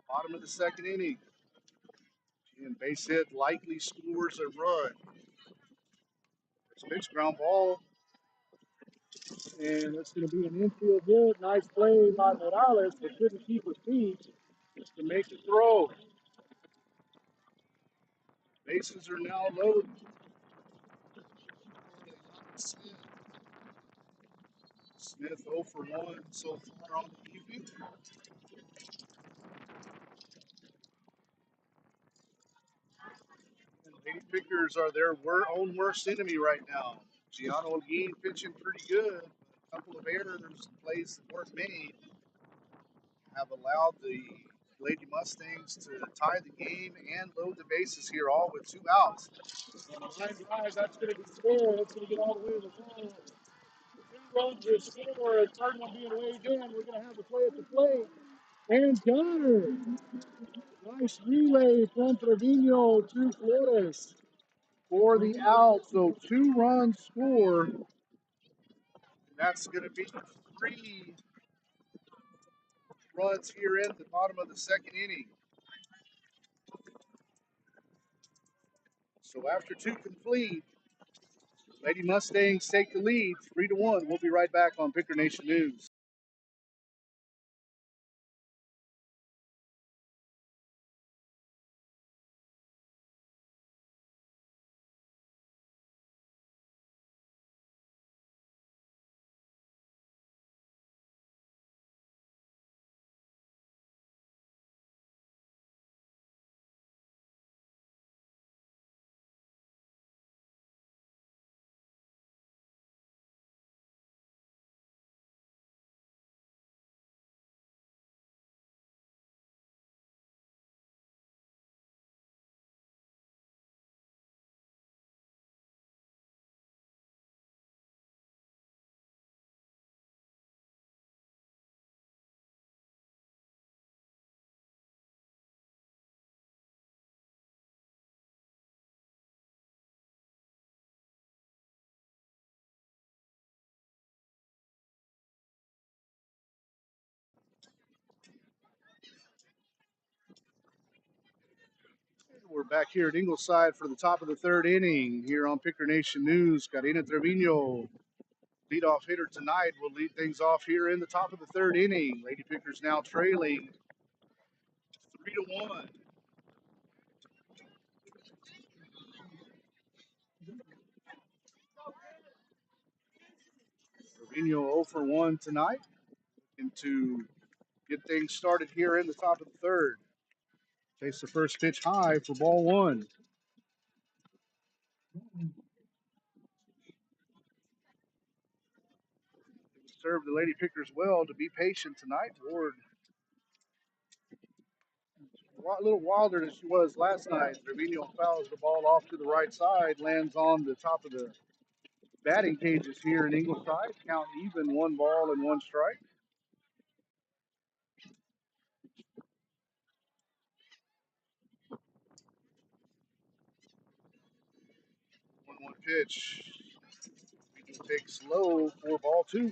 Bottom of the second inning. And base hit likely scores a run. First pitch, ground ball. And it's going to be an infield hit. Nice play by Morales, but couldn't keep her feet just to make the throw. Bases are now loaded. Smith 0 for 1 so far on the evening. And Lady Pickers are their own worst enemy right now. Gianna Olguin pitching pretty good. A couple of errors, plays that weren't made, have allowed the Lady Mustangs to tie the game and load the bases here, all with 2 outs. Line drive, that's going to be scored. That's going to get all the way to the ball. 2 runs will score. Third one being weighed in. We're going to have to play at the plate. And got her. Nice relay from Trevino to Flores for the out. So 2 runs score. That's going to be 3 runs here in the bottom of the second inning. So after 2 complete, Lady Mustangs take the lead 3-1. We'll be right back on Picker Nation News. We're back here at Ingleside for the top of the third inning here on Picker Nation News. Karina Trevino, leadoff hitter tonight, will lead things off here in the top of the third inning. Lady Pickers now trailing 3-1. Trevino 0 for 1 tonight, looking to get things started here in the top of the third. Takes the first pitch high for ball 1. Served the Lady Pickers well to be patient tonight. Ward a little wilder than she was last night. Trevino fouls the ball off to the right side, lands on the top of the batting cages here in Ingleside. Count even, 1 ball and 1 strike. 1-1 pitch. Trevino takes low for ball 2.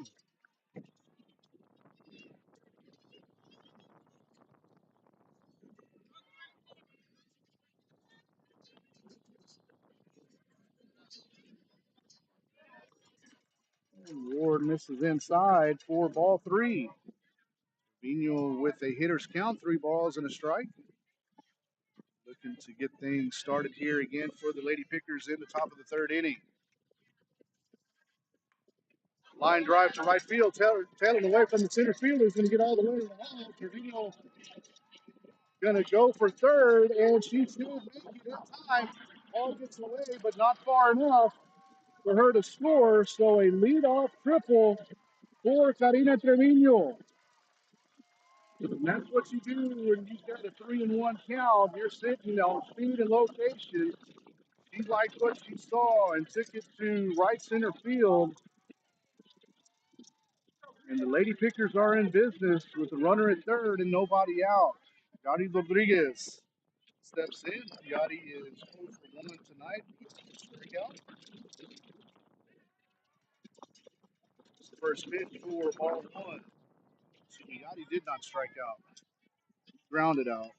Ward misses inside for ball 3. Trevino with a hitter's count, 3 balls and a strike. Looking to get things started here again for the Lady Pickers in the top of the third inning. Line drive to right field, tailing away from the center fielder. Is going to get all the way to the wall. Trevino going to go for third, and she's still making it in time. Ball gets away, but not far enough for her to score. So a leadoff triple for Karina Trevino. And that's what you do when you've got a 3-1 count. You're sitting on speed and location. She liked what she saw and took it to right center field. And the Lady Pickers are in business with the runner at third and nobody out. Yadi Rodriguez steps in. Yadi is 0 for 1 tonight. Strikeout. It's the first pitch for ball 1. me, Yachty did not strike out. Grounded out.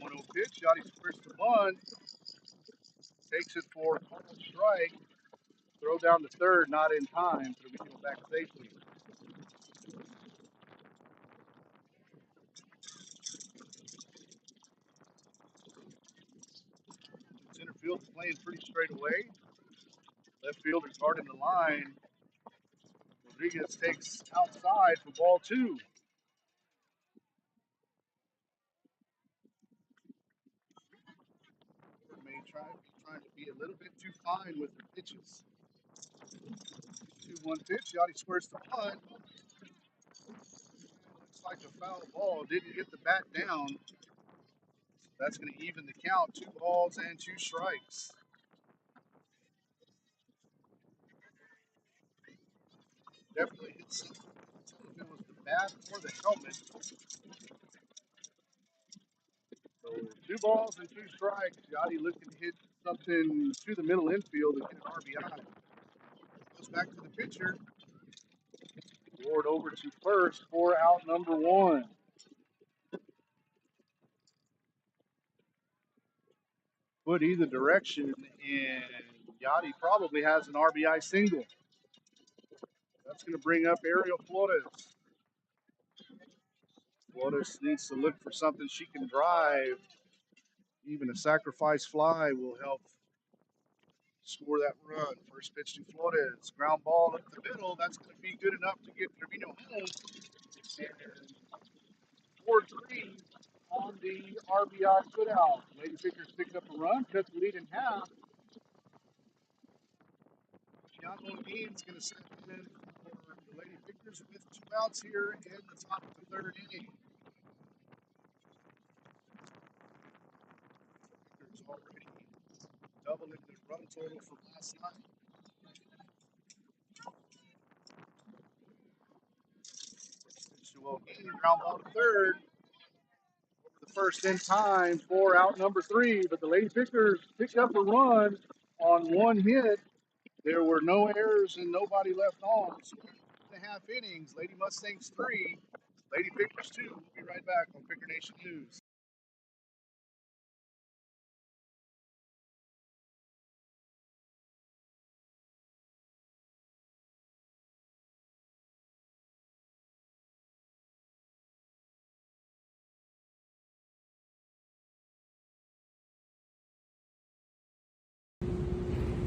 1-0 pitch. Yachty's first to bunt. Takes it for a called strike. Throw down to third, not in time. Trevino back safely. Center field is playing pretty straight away. Left fielder's hard in the line. Rodriguez takes outside for ball two. May trying to be a little bit too fine with the pitches. 2-1 pitch. Yachty squares the punt. Looks like a foul ball. Didn't get the bat down. That's going to even the count. 2 balls and 2 strikes. Definitely hit something. If it was the bat or the helmet. So 2 balls and 2 strikes. Yachty looking to hit something to the middle infield and get an RBI. Goes back to the pitcher. Ward over to first for out number 1. Foot either direction, and Yachty probably has an RBI single. That's going to bring up Ariel Flores. Flores needs to look for something she can drive. Even a sacrifice fly will help score that run. First pitch to Flores. Ground ball up the middle. That's going to be good enough to get Trevino home. 4-3 on the RBI putout. Lady Pickers picked up a run, cut the lead in half. John Dean's going to set in for the Lady Pickers with 2 outs here in the top of the 3rd inning. Pickers already doubling the run total from last night. Ground ball to third. The first in time for out number 3, but the Lady Pickers picked up a run on 1 hit. There were no errors and nobody left on. So 2.5 innings. Lady Mustangs 3, Lady Pickers 2. We'll be right back on Picker Nation News.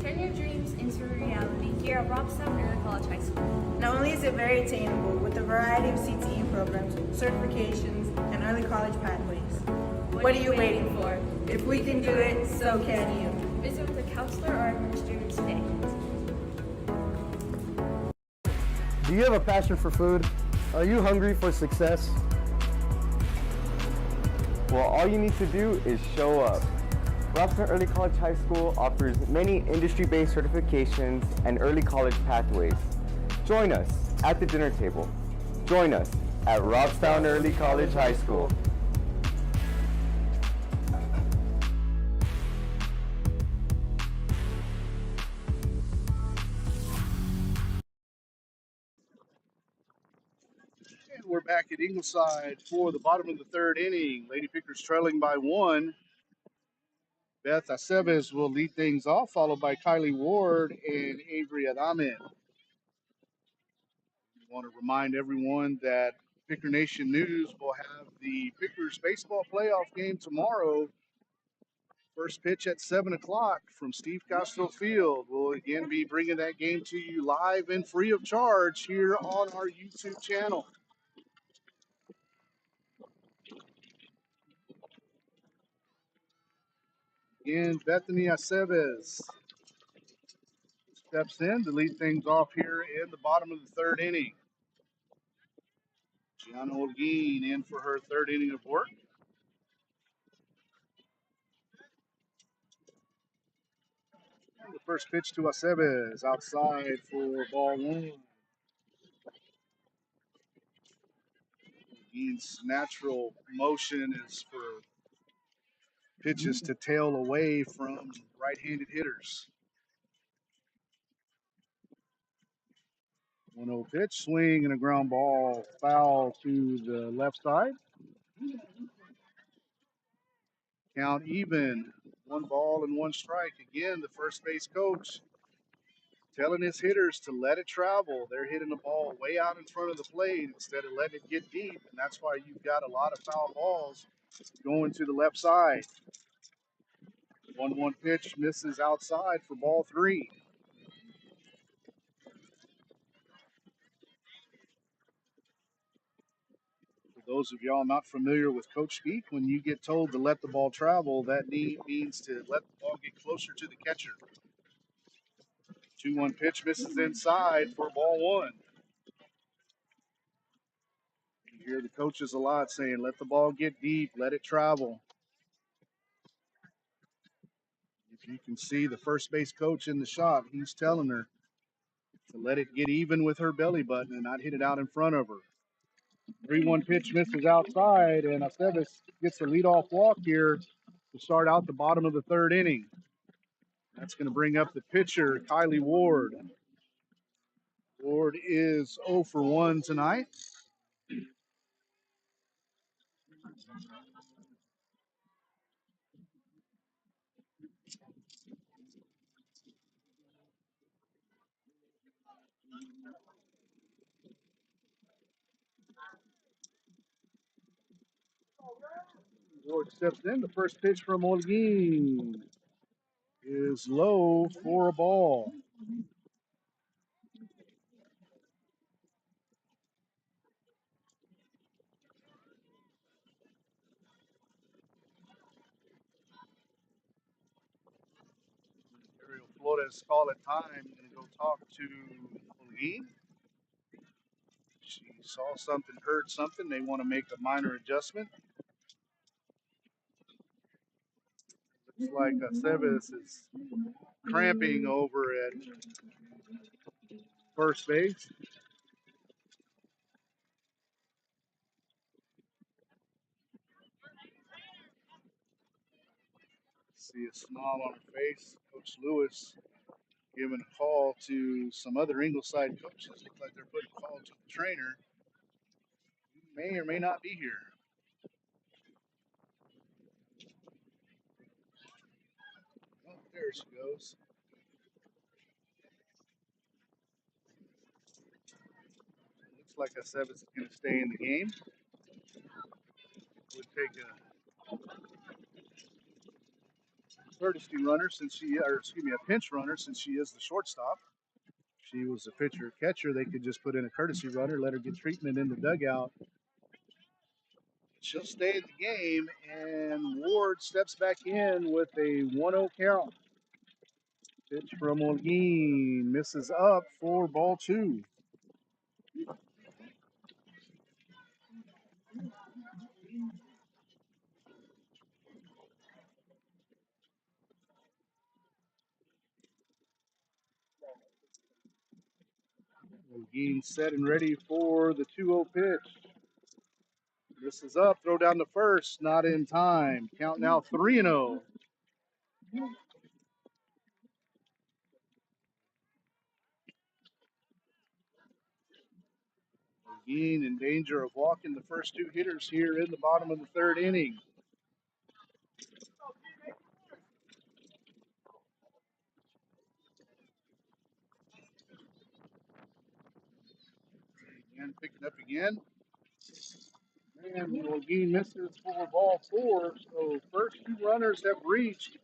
Turn your dreams into reality here at Robstown Early College High School. Not only is it very attainable with a variety of CTE programs, certifications, and early college pathways. What are you waiting for? If we can do it, so can you. Visit with a counselor or administrator today. Do you have a passion for food? Are you hungry for success? Well, all you need to do is show up. Robstown Early College High School offers many industry-based certifications and early college pathways. Join us at the dinner table. Join us at Robstown Early College High School. And we're back at Ingleside for the bottom of the 3rd inning. Lady Pickers trailing by 1. Beth Aceves will lead things off, followed by Kylie Ward and Avery Adame. I want to remind everyone that Picker Nation News will have the Pickers baseball playoff game tomorrow. First pitch at 7 o'clock from Steve Castro Field. We'll again be bringing that game to you live and free of charge here on our YouTube channel. Again, Bethany Aceves steps in to lead things off here in the bottom of the 3rd inning. Gianna Holguin in for her 3rd inning of work. And the first pitch to Aceves outside for ball 1. Holguin's natural motion is for pitches to tail away from right-handed hitters. 1-0 pitch, swing and a ground ball, foul to the left side. Count even, 1 ball and 1 strike. Again, the first base coach telling his hitters to let it travel. They're hitting the ball way out in front of the plate instead of letting it get deep, and that's why you've got a lot of foul balls going to the left side. 1-1 pitch misses outside for ball 3. For those of y'all not familiar with coach speak, when you get told to let the ball travel, that means to let the ball get closer to the catcher. 2-1 pitch misses inside for ball 1. You hear the coaches a lot saying, let the ball get deep, let it travel. If you can see the first base coach in the shot, he's telling her to let it get even with her belly button and not hit it out in front of her. 3-1 pitch misses outside, and Aceves gets the leadoff walk here to start out the bottom of the 3rd inning. That's going to bring up the pitcher, Kylie Ward. Ward is 0 for 1 tonight. Ward steps in. The first pitch from Holguin is low for a ball. Ariel Flores call it time. I'm going to go talk to Holguin. She saw something, heard something. They want to make a minor adjustment. Looks like Aceves is cramping over at first base. See a smile on her face. Coach Lewis giving a call to some other Ingleside coaches. Looks like they're putting a call to the trainer. He may or may not be here. Oh, there she goes. Looks like Aceves is going to stay in the game. Would take a courtesy runner since a pinch runner since she is the shortstop. If she was a pitcher catcher, they could just put in a courtesy runner, let her get treatment in the dugout. She'll stay in the game, and Ward steps back in with a 1-0 count. Pitch from Holguin misses up for ball 2. Holguin set and ready for the 2-0 pitch. This is up, throw down to first, not in time. Count now 3-0. Holguin in danger of walking the first 2 hitters here in the bottom of the 3rd inning. And picking up again. And Holguin misses for ball 4. So first 2 runners have reached.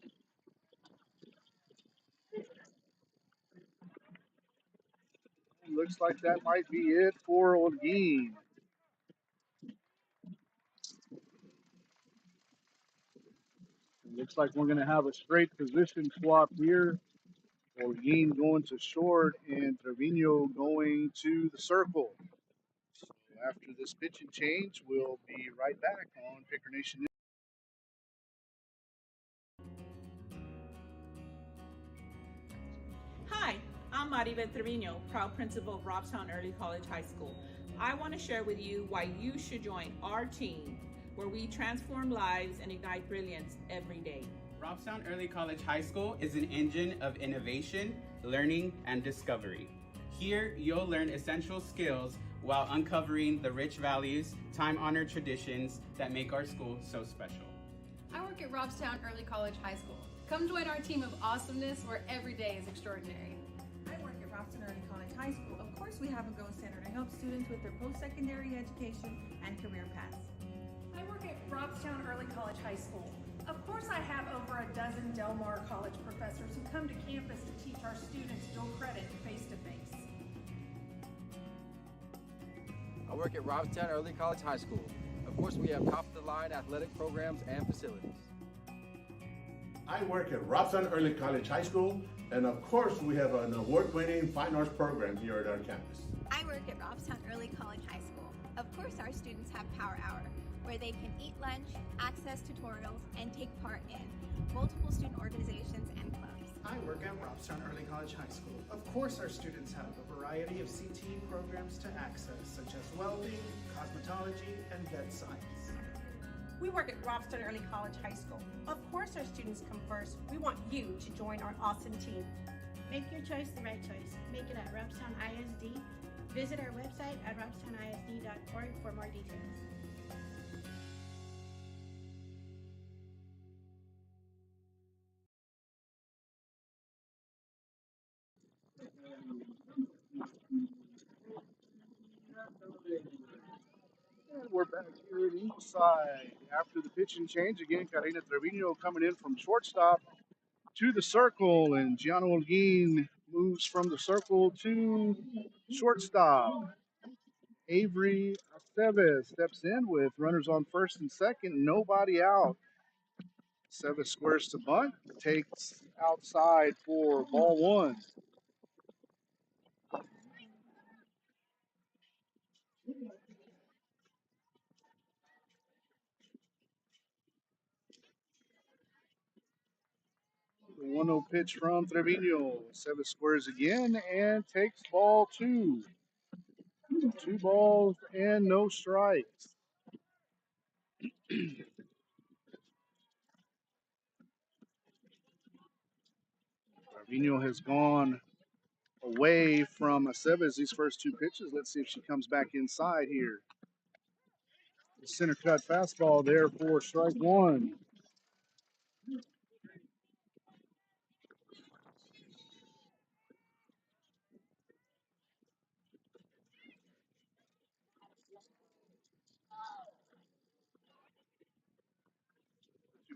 Looks like that might be it for Holguin. Looks like we're going to have a straight position swap here. Holguin going to short and Trevino going to the circle. So after this pitching change, we'll be right back on Picker Nation. Hi, I'm Maribel Trevino, proud principal of Robstown Early College High School. I want to share with you why you should join our team, where we transform lives and ignite brilliance every day. Robstown Early College High School is an engine of innovation, learning, and discovery. Here, you'll learn essential skills while uncovering the rich values, time-honored traditions that make our school so special. I work at Robstown Early College High School. Come join our team of awesomeness where every day is extraordinary. I work at Robstown Early College High School. Of course, we have a Go Center to help students with their post-secondary education and career paths. I work at Robstown Early College High School. Of course, I have over a dozen Del Mar College professors who come to campus to teach our students dual credit face-to-face. I work at Robstown Early College High School. Of course, we have top-of-the-line athletic programs and facilities. I work at Robstown Early College High School, and of course, we have an award-winning fine arts program here at our campus. I work at Robstown Early College High School. Of course, our students have Power Hour, where they can eat lunch, access tutorials, and take part in multiple student organizations and clubs. I work at Robstown Early College High School. Of course, our students have a variety of CTE programs to access, such as welding, cosmetology, and vet science. We work at Robstown Early College High School. Of course our students come first. We want you to join our awesome team. Make your choice the right choice. Make it at Robstown ISD. Visit our website at robstownisd.org for more details. And we're back here at Ingleside after the pitch and change again. Karina Trevino coming in from shortstop to the circle, and Gianno Holguin moves from the circle to shortstop. Avery Aceves steps in with runners on first and second, nobody out. Aceves squares to bunt, takes outside for ball one. The 1-0 pitch from Trevino. Aceves squares again and takes ball two. 2 balls and no strikes. Trevino has gone away from Aceves these first 2 pitches. Let's see if she comes back inside here. The center cut fastball there for strike one.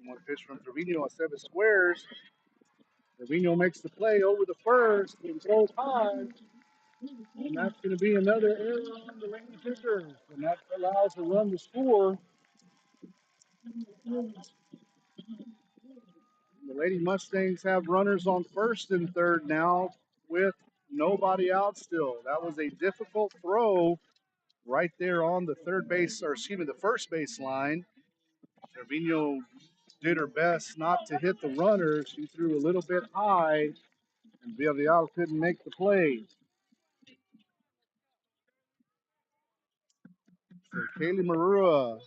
One pitch from Trevino. Aceves squares. Trevino makes the play over the first and throws high. And that's going to be another error on the lady pitcher. And that allows the run to score. The Lady Mustangs have runners on first and third now with nobody out still. That was a difficult throw right there on the the first base line. Trevino did her best not to hit the runner. She threw a little bit high, and Villarreal couldn't make the play. So Kaylee Marua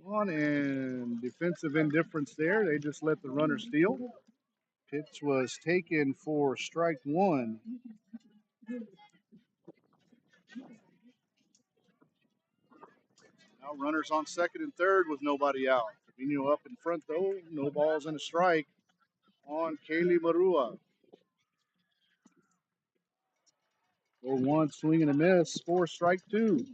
on and defensive indifference there. They just let the runner steal. Pitch was taken for strike one. Now runners on second and third with nobody out. Trevino up in front though. No balls and a strike on Kaylee Marua. 4-1 swing and a miss for strike two.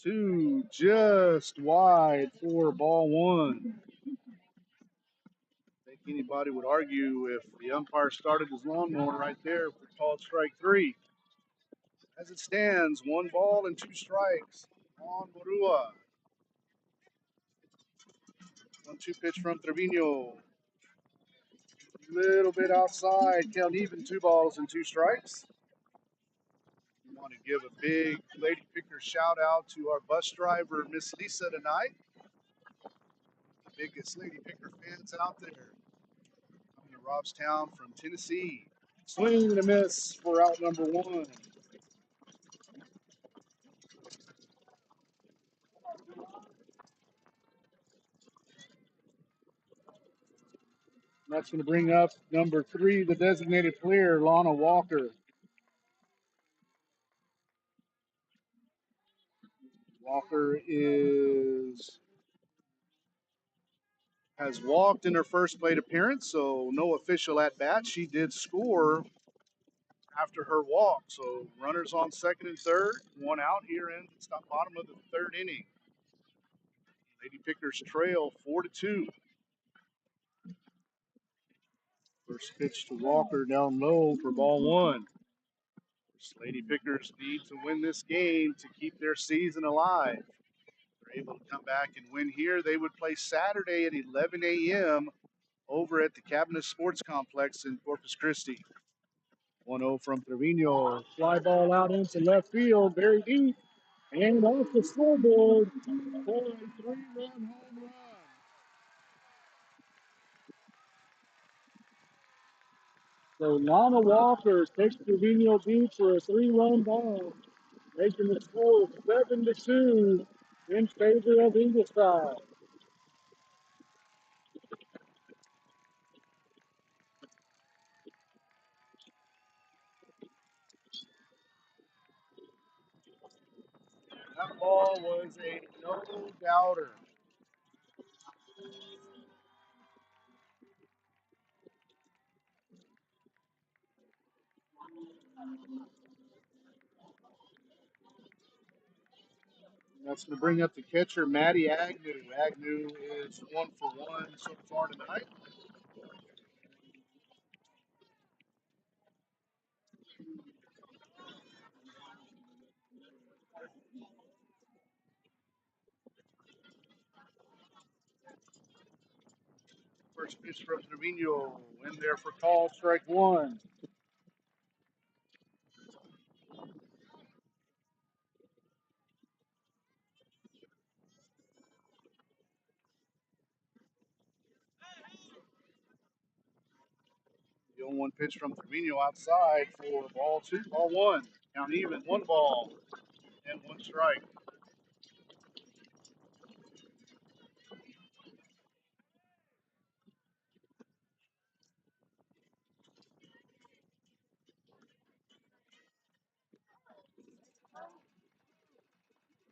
Two just wide for ball one. I think anybody would argue if the umpire started his lawnmower right there for called strike three. As it stands, 1 ball and 2 strikes on Marua. 1-2 pitch from Trevino. Little bit outside. Count even 2 balls and 2 strikes. We want to give a big Lady Picker shout out to our bus driver, Miss Lisa, tonight. The biggest Lady Picker fans out there. Coming to Robstown from Tennessee. Swing and a miss for out number one. That's going to bring up number 3, the designated player, Lana Walker. Walker has walked in her first plate appearance, so no official at bat. She did score after her walk. So runners on second and third, one out here in the bottom of the third inning. Lady Pickers trail 4-2. First pitch to Walker down low for ball 1. Lady Pickers need to win this game to keep their season alive. They're able to come back and win here. They would play Saturday at 11 a.m. over at the Cabinet Sports Complex in Corpus Christi. 1-0 from Trevino. Fly ball out into left field, very deep, and off the scoreboard for a 3-run home run. So Lana Walker takes Trevino deep for a 3-run bomb, making the score 7-2 in favor of Ingleside. That ball was a no-doubter. That's going to bring up the catcher, Maddie Agnew. Agnew is 1 for 1 so far tonight. First pitch from Trevino in there for call, strike 1. The 0-1 pitch from Trevino outside for ball 1. Count even, 1 ball and 1 strike.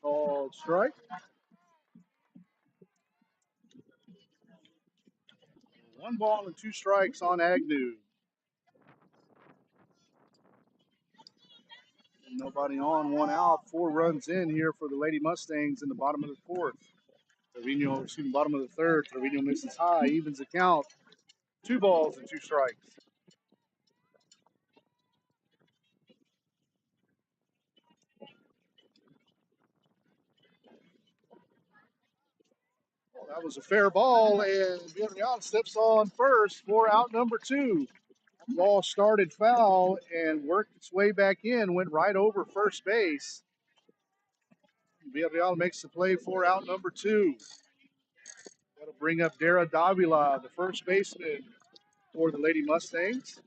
Called strike. 1 ball and 2 strikes on Agnew. Nobody on, 1 out. 4 runs in here for the Lady Mustangs in the bottom of the bottom of the third. Trevino misses high, evens the count. 2 balls and 2 strikes. That was a fair ball, and Villarreal steps on first for out number 2. Ball started foul and worked its way back in, went right over first base. Villarreal makes the play for out number 2. That'll bring up Dara Davila, the first baseman for the Lady Mustangs.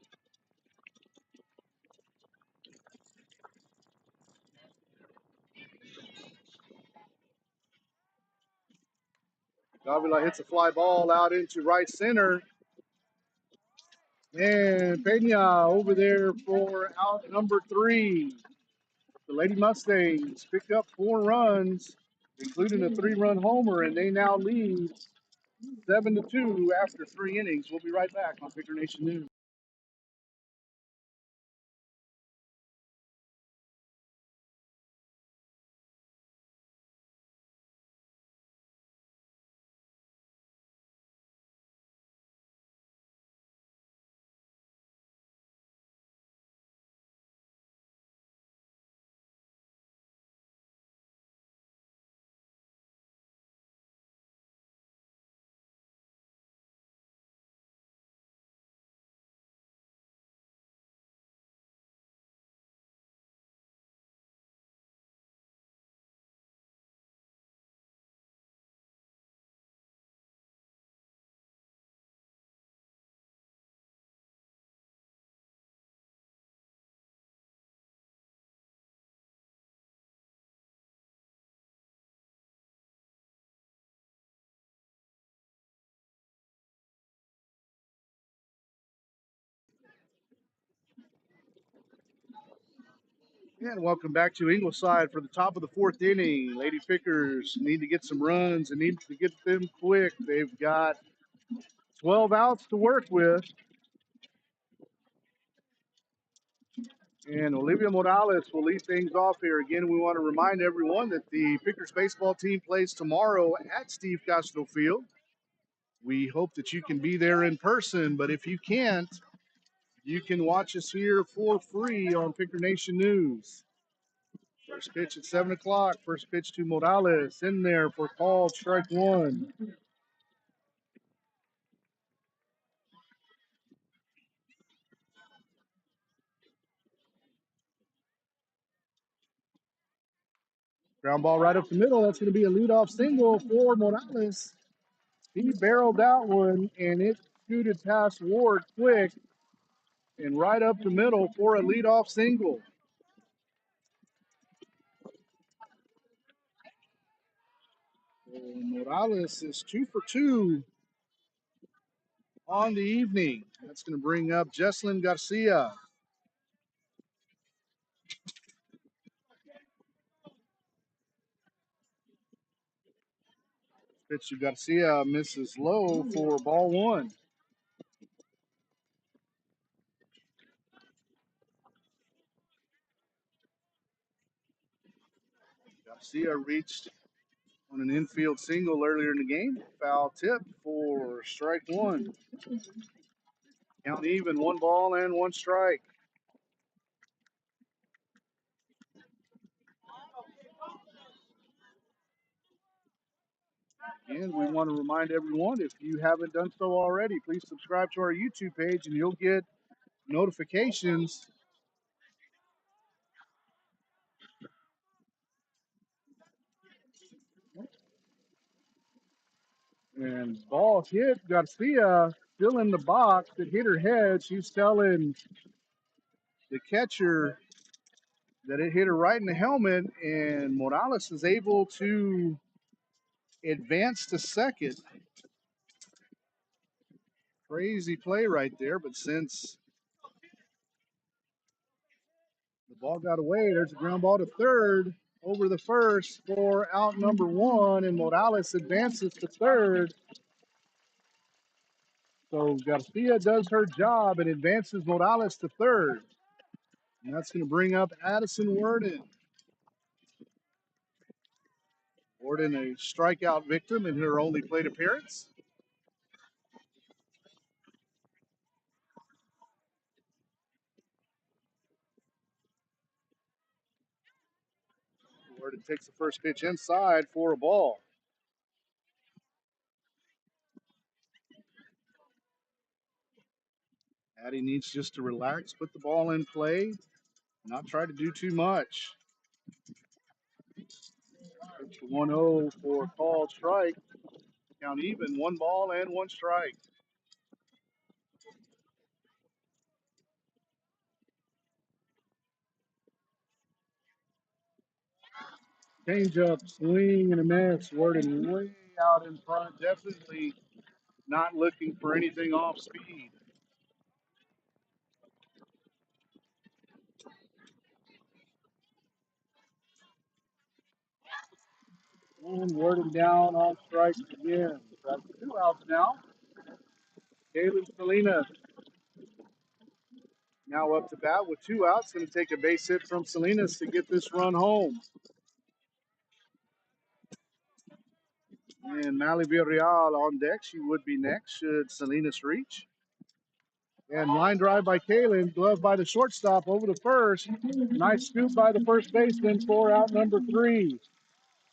Davila hits a fly ball out into right center. And Pena over there for out number 3. The Lady Mustangs picked up 4 runs, including a 3-run homer, and they now lead 7-2 after 3 innings. We'll be right back on Picker Nation News. And welcome back to Ingleside for the top of the fourth inning. Lady Pickers need to get some runs and need to get them quick. They've got 12 outs to work with. And Olivia Morales will lead things off here. Again, we want to remind everyone that the Pickers baseball team plays tomorrow at Steve Castro Field. We hope that you can be there in person, but if you can't, you can watch us here for free on Picker Nation News. First pitch at 7 o'clock. First pitch to Morales. In there for called strike one. Ground ball right up the middle. That's going to be a leadoff single for Morales. He barreled that one, and it scooted past Ward quick and right up the middle for a leadoff single. So Morales is 2 for 2 on the evening. That's going to bring up Jesslyn Garcia. Pitch to Garcia misses low for ball one. Garcia reached on an infield single earlier in the game. Foul tip for strike one. Count even, 1 ball and 1 strike. And we want to remind everyone, if you haven't done so already, please subscribe to our YouTube page and you'll get notifications. And ball hit Garcia, still in the box. It hit her head. She's telling the catcher that it hit her right in the helmet, and Morales is able to advance to second. Crazy play right there, but since the ball got away, there's a ground ball to third over the first for out number 1, and Morales advances to third. So Garcia does her job and advances Morales to third. And that's going to bring up Addison Worden. Worden, a strikeout victim in her only plate appearance. Worden takes the first pitch inside for a ball. Addie needs just to relax, put the ball in play, not try to do too much. It's 1-0 for a called strike. Count even, 1 ball and 1 strike. Change up, swing and a miss. Worden way out in front, definitely not looking for anything off speed. And Worden down on strikes again. That's 2 outs now. Kaylin Salinas now up to bat with 2 outs. Going to take a base hit from Salinas to get this run home. And Mally Villarreal on deck. She would be next should Salinas reach. And line drive by Kaylin, glove by the shortstop over the first. Nice scoop by the first baseman for out number 3.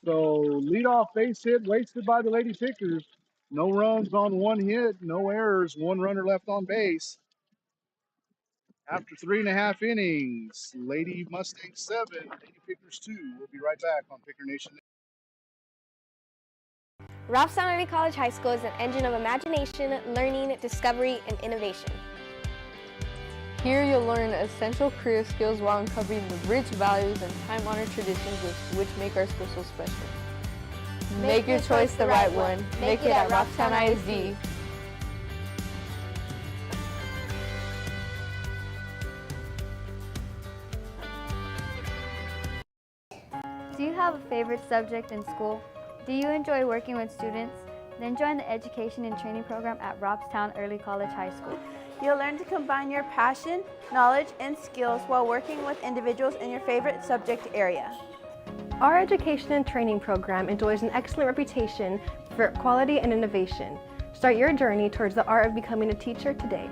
So leadoff base hit wasted by the Lady Pickers. No runs on 1 hit, no errors, 1 runner left on base. After 3.5 innings, Lady Mustangs 7, Lady Pickers 2. We'll be right back on Picker Nation. Robstown Early College High School is an engine of imagination, learning, discovery, and innovation. Here you'll learn essential career skills while uncovering the rich values and time-honored traditions which make our school so special. Make your choice the right one. Make it at Robstown ISD. have a favorite subject in school? Do you enjoy working with students? Then join the Education and Training Program at Robstown Early College High School. You'll learn to combine your passion, knowledge, and skills while working with individuals in your favorite subject area. Our Education and Training Program enjoys an excellent reputation for quality and innovation. Start your journey towards the art of becoming a teacher today.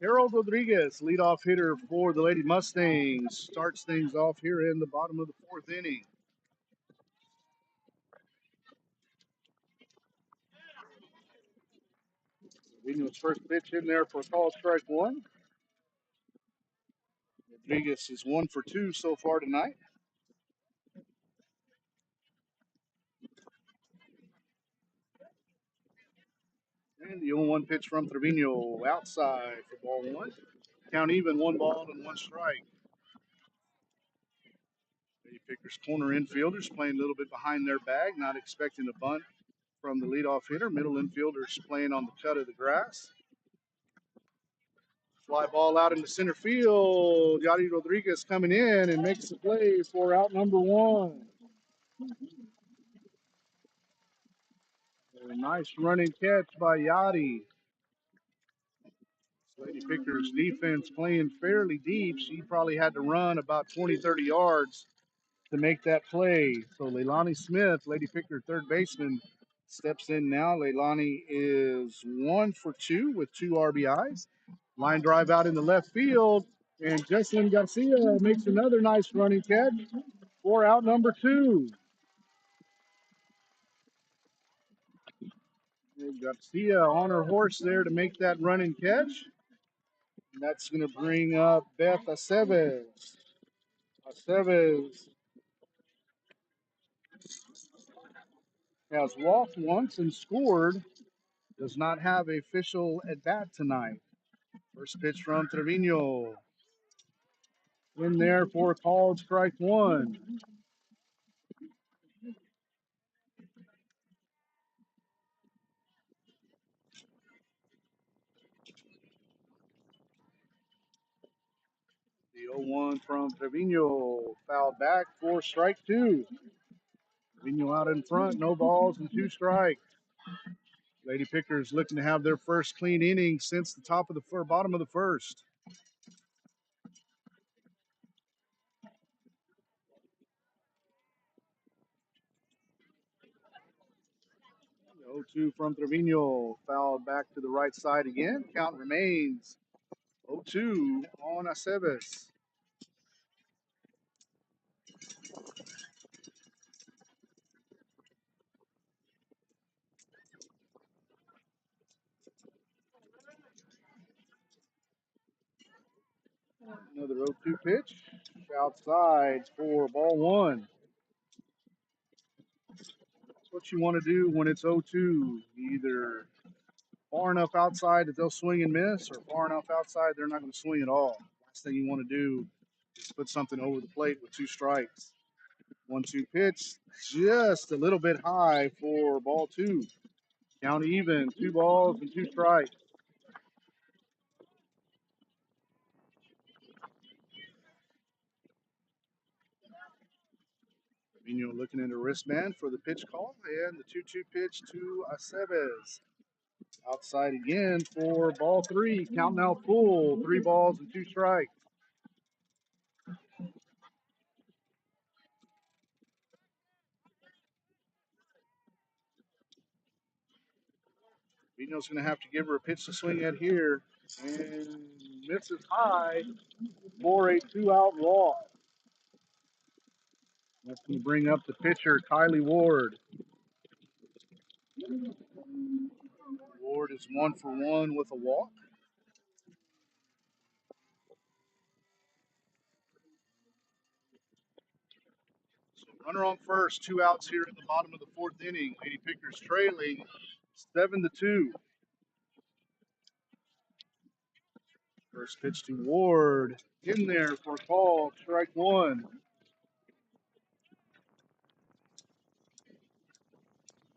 Harold Rodriguez, leadoff hitter for the Lady Mustangs, starts things off here in the bottom of the fourth inning. Rodriguez's first pitch in there for a call strike one. Rodriguez is 1 for 2 so far tonight. And the 0-1 pitch from Trevino outside for ball one. Count even, 1 ball and 1 strike. Lady Pickers corner infielders playing a little bit behind their bag, not expecting a bunt from the leadoff hitter. Middle infielders playing on the cut of the grass. Fly ball out into center field. Yadi Rodriguez coming in and makes the play for out number 1. A nice running catch by Yadi. Lady Pickers defense playing fairly deep. She probably had to run about 20, 30 yards to make that play. So Leilani Smith, Lady Picker third baseman, steps in now. Leilani is 1 for 2 with 2 RBIs. Line drive out in the left field, and Jesselyn Garcia makes another nice running catch for out number 2. And Garcia on her horse there to make that running catch. And that's going to bring up Beth Aceves. Aceves has walked once and scored. Does not have a official at bat tonight. First pitch from Trevino. In there for a called strike one. The 0-1 from Trevino. Fouled back for strike 2. Trevino out in front, no balls and 2 strikes. Lady Pickers looking to have their first clean inning since the bottom of the first. 0-2 from Trevino. Fouled back to the right side again. Count remains 0-2 on Aceves. Another 0-2 pitch. Outside for ball one. That's what you want to do when it's 0-2. Either far enough outside that they'll swing and miss, or far enough outside they're not going to swing at all. Last thing you want to do is put something over the plate with 2 strikes. 1-2 pitch, just a little bit high for ball 2. Count even, 2 balls and 2 strikes. Trevino looking at a wristband for the pitch call, and the 2-2 pitch to Aceves. Outside again for ball 3. Count now full. 3 balls and 2 strikes. Vino's going to have to give her a pitch to swing at here. And misses high for a 2-out walk. That's going to bring up the pitcher, Kylie Ward. Ward is 1 for 1 with a walk. So runner on first, 2 outs here in the bottom of the 4th inning. Lady Pickers trailing 7-2. First pitch to Ward. In there for a call. Strike one.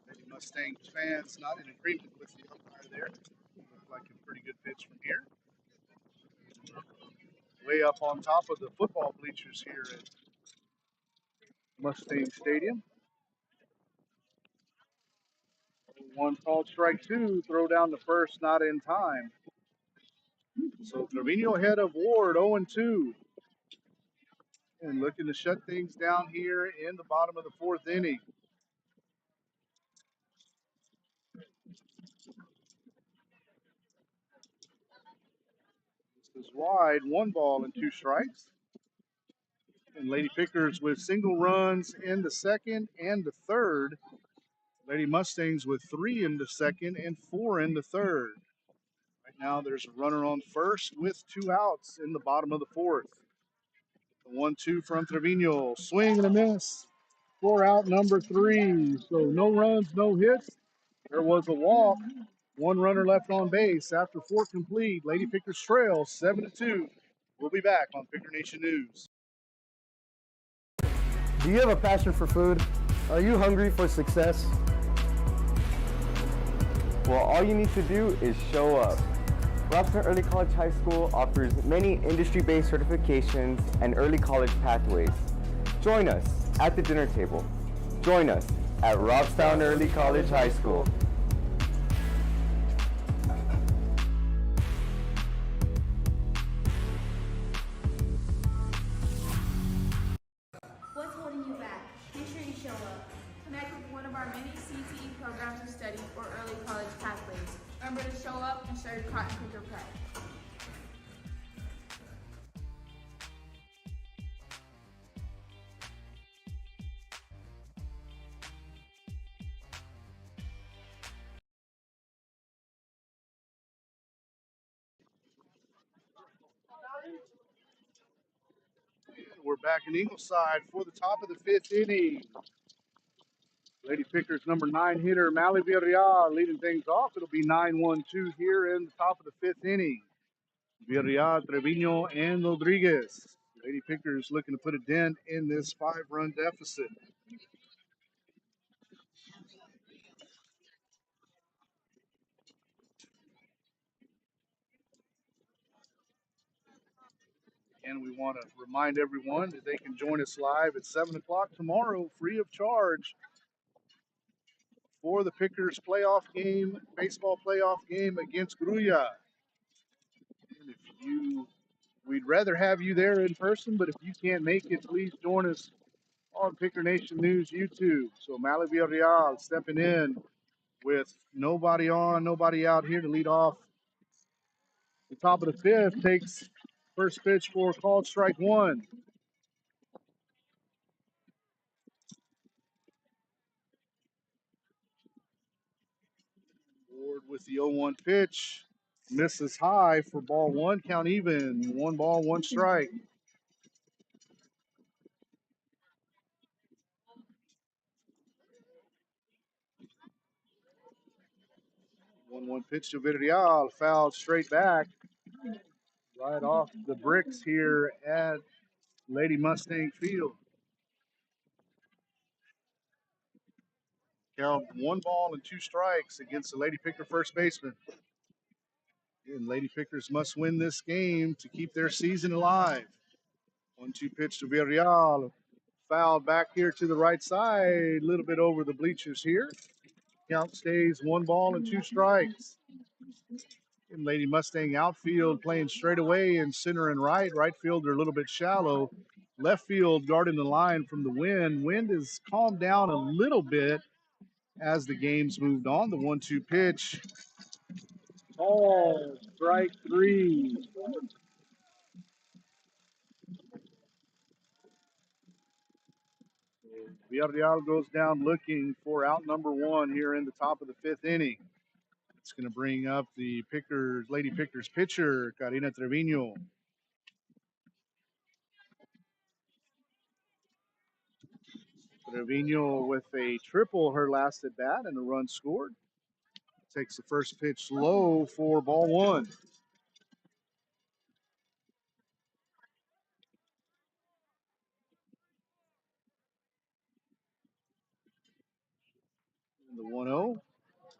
Maybe Mustangs fans not in agreement with the umpire there. Looked like a pretty good pitch from here. Way up on top of the football bleachers here at Mustang Stadium. One called strike two. Throw down the first, not in time. So Trevino ahead of Ward, 0-2. And looking to shut things down here in the bottom of the fourth inning. This is wide, 1-2 strikes. And Lady Pickers with single runs in the second and the third. Lady Mustangs with 3 in the second and 4 in the third. Right now there's a runner on first with 2 outs in the bottom of the fourth. The 1-2 from Trevino. Swing and a miss for out number 3. So no runs, no hits. There was a walk. 1 runner left on base after 4 complete. Lady Pickers trail 7-2. We'll be back on Picker Nation News. Do you have a passion for food? Are you hungry for success? Well, all you need to do is show up. Robstown Early College High School offers many industry-based certifications and early college pathways. Join us at the dinner table. Join us at Robstown Early College High School. What's holding you back? Make sure you show up. Connect with one of our many CTE programs of study or early college pathways. Remember to show up and show your cotton picker prep. We're back in Ingleside for the top of the 5th inning. Lady Pickers number 9 hitter, Mally Villarreal leading things off. It'll be 9-1-2 here in the top of the 5th inning. Villarreal, Trevino, and Rodriguez. Lady Pickers looking to put a dent in this 5-run deficit. And we want to remind everyone that they can join us live at 7 o'clock tomorrow, free of charge, for the Pickers playoff game, baseball playoff game against Gruya. And we'd rather have you there in person, but if you can't make it, please join us on Picker Nation News YouTube. So Mally Villarreal stepping in with nobody on, nobody out here to lead off. The top of the 5th takes first pitch for called strike one. Ward with the 0-1 pitch. Misses high for ball one, count even. 1 ball, 1 strike. One pitch to Villarreal, fouled straight back. Right off the bricks here at Lady Mustang Field. Count 1 ball and 2 strikes against the Lady Picker first baseman. And Lady Pickers must win this game to keep their season alive. 1-2 pitch to Villarreal. Fouled back here to the right side, a little bit over the bleachers here. Count stays 1 ball and 2 strikes. And Lady Mustang outfield playing straight away in center and right. Right field are a little bit shallow. Left field guarding the line from the wind. Wind has calmed down a little bit as the game's moved on. The 1-2 pitch. Oh, strike 3. Villarreal goes down looking for out number 1 here in the top of the 5th inning. It's going to bring up the Lady Pickers pitcher, Karina Trevino. Trevino with a triple her last at bat and a run scored. Takes the first pitch low for ball 1.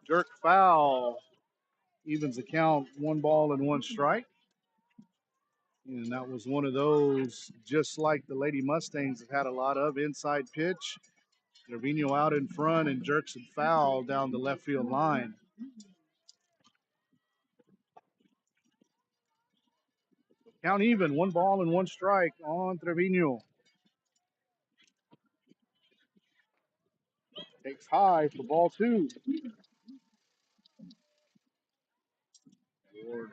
Jerk foul evens the count, 1 ball and 1 strike. And that was one of those, just like the Lady Mustangs have had a lot of inside pitch. Trevino out in front and jerks and foul down the left field line. Count even, 1 ball and 1 strike on Trevino. Takes high for ball 2. Ward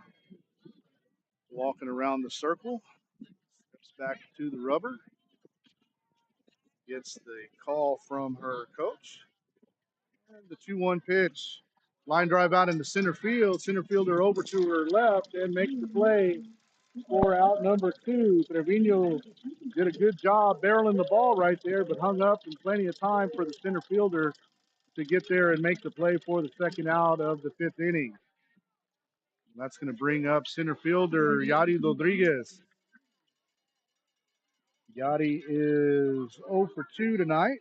walking around the circle. Steps back to the rubber. Gets the call from her coach. And the 2-1 pitch. Line drive out into center field. Center fielder over to her left and makes the play for out number 2. Trevino did a good job barreling the ball right there, but hung up in plenty of time for the center fielder to get there and make the play for the second out of the 5th inning. That's going to bring up center fielder Yadi Rodriguez. Yadi is 0 for 2 tonight.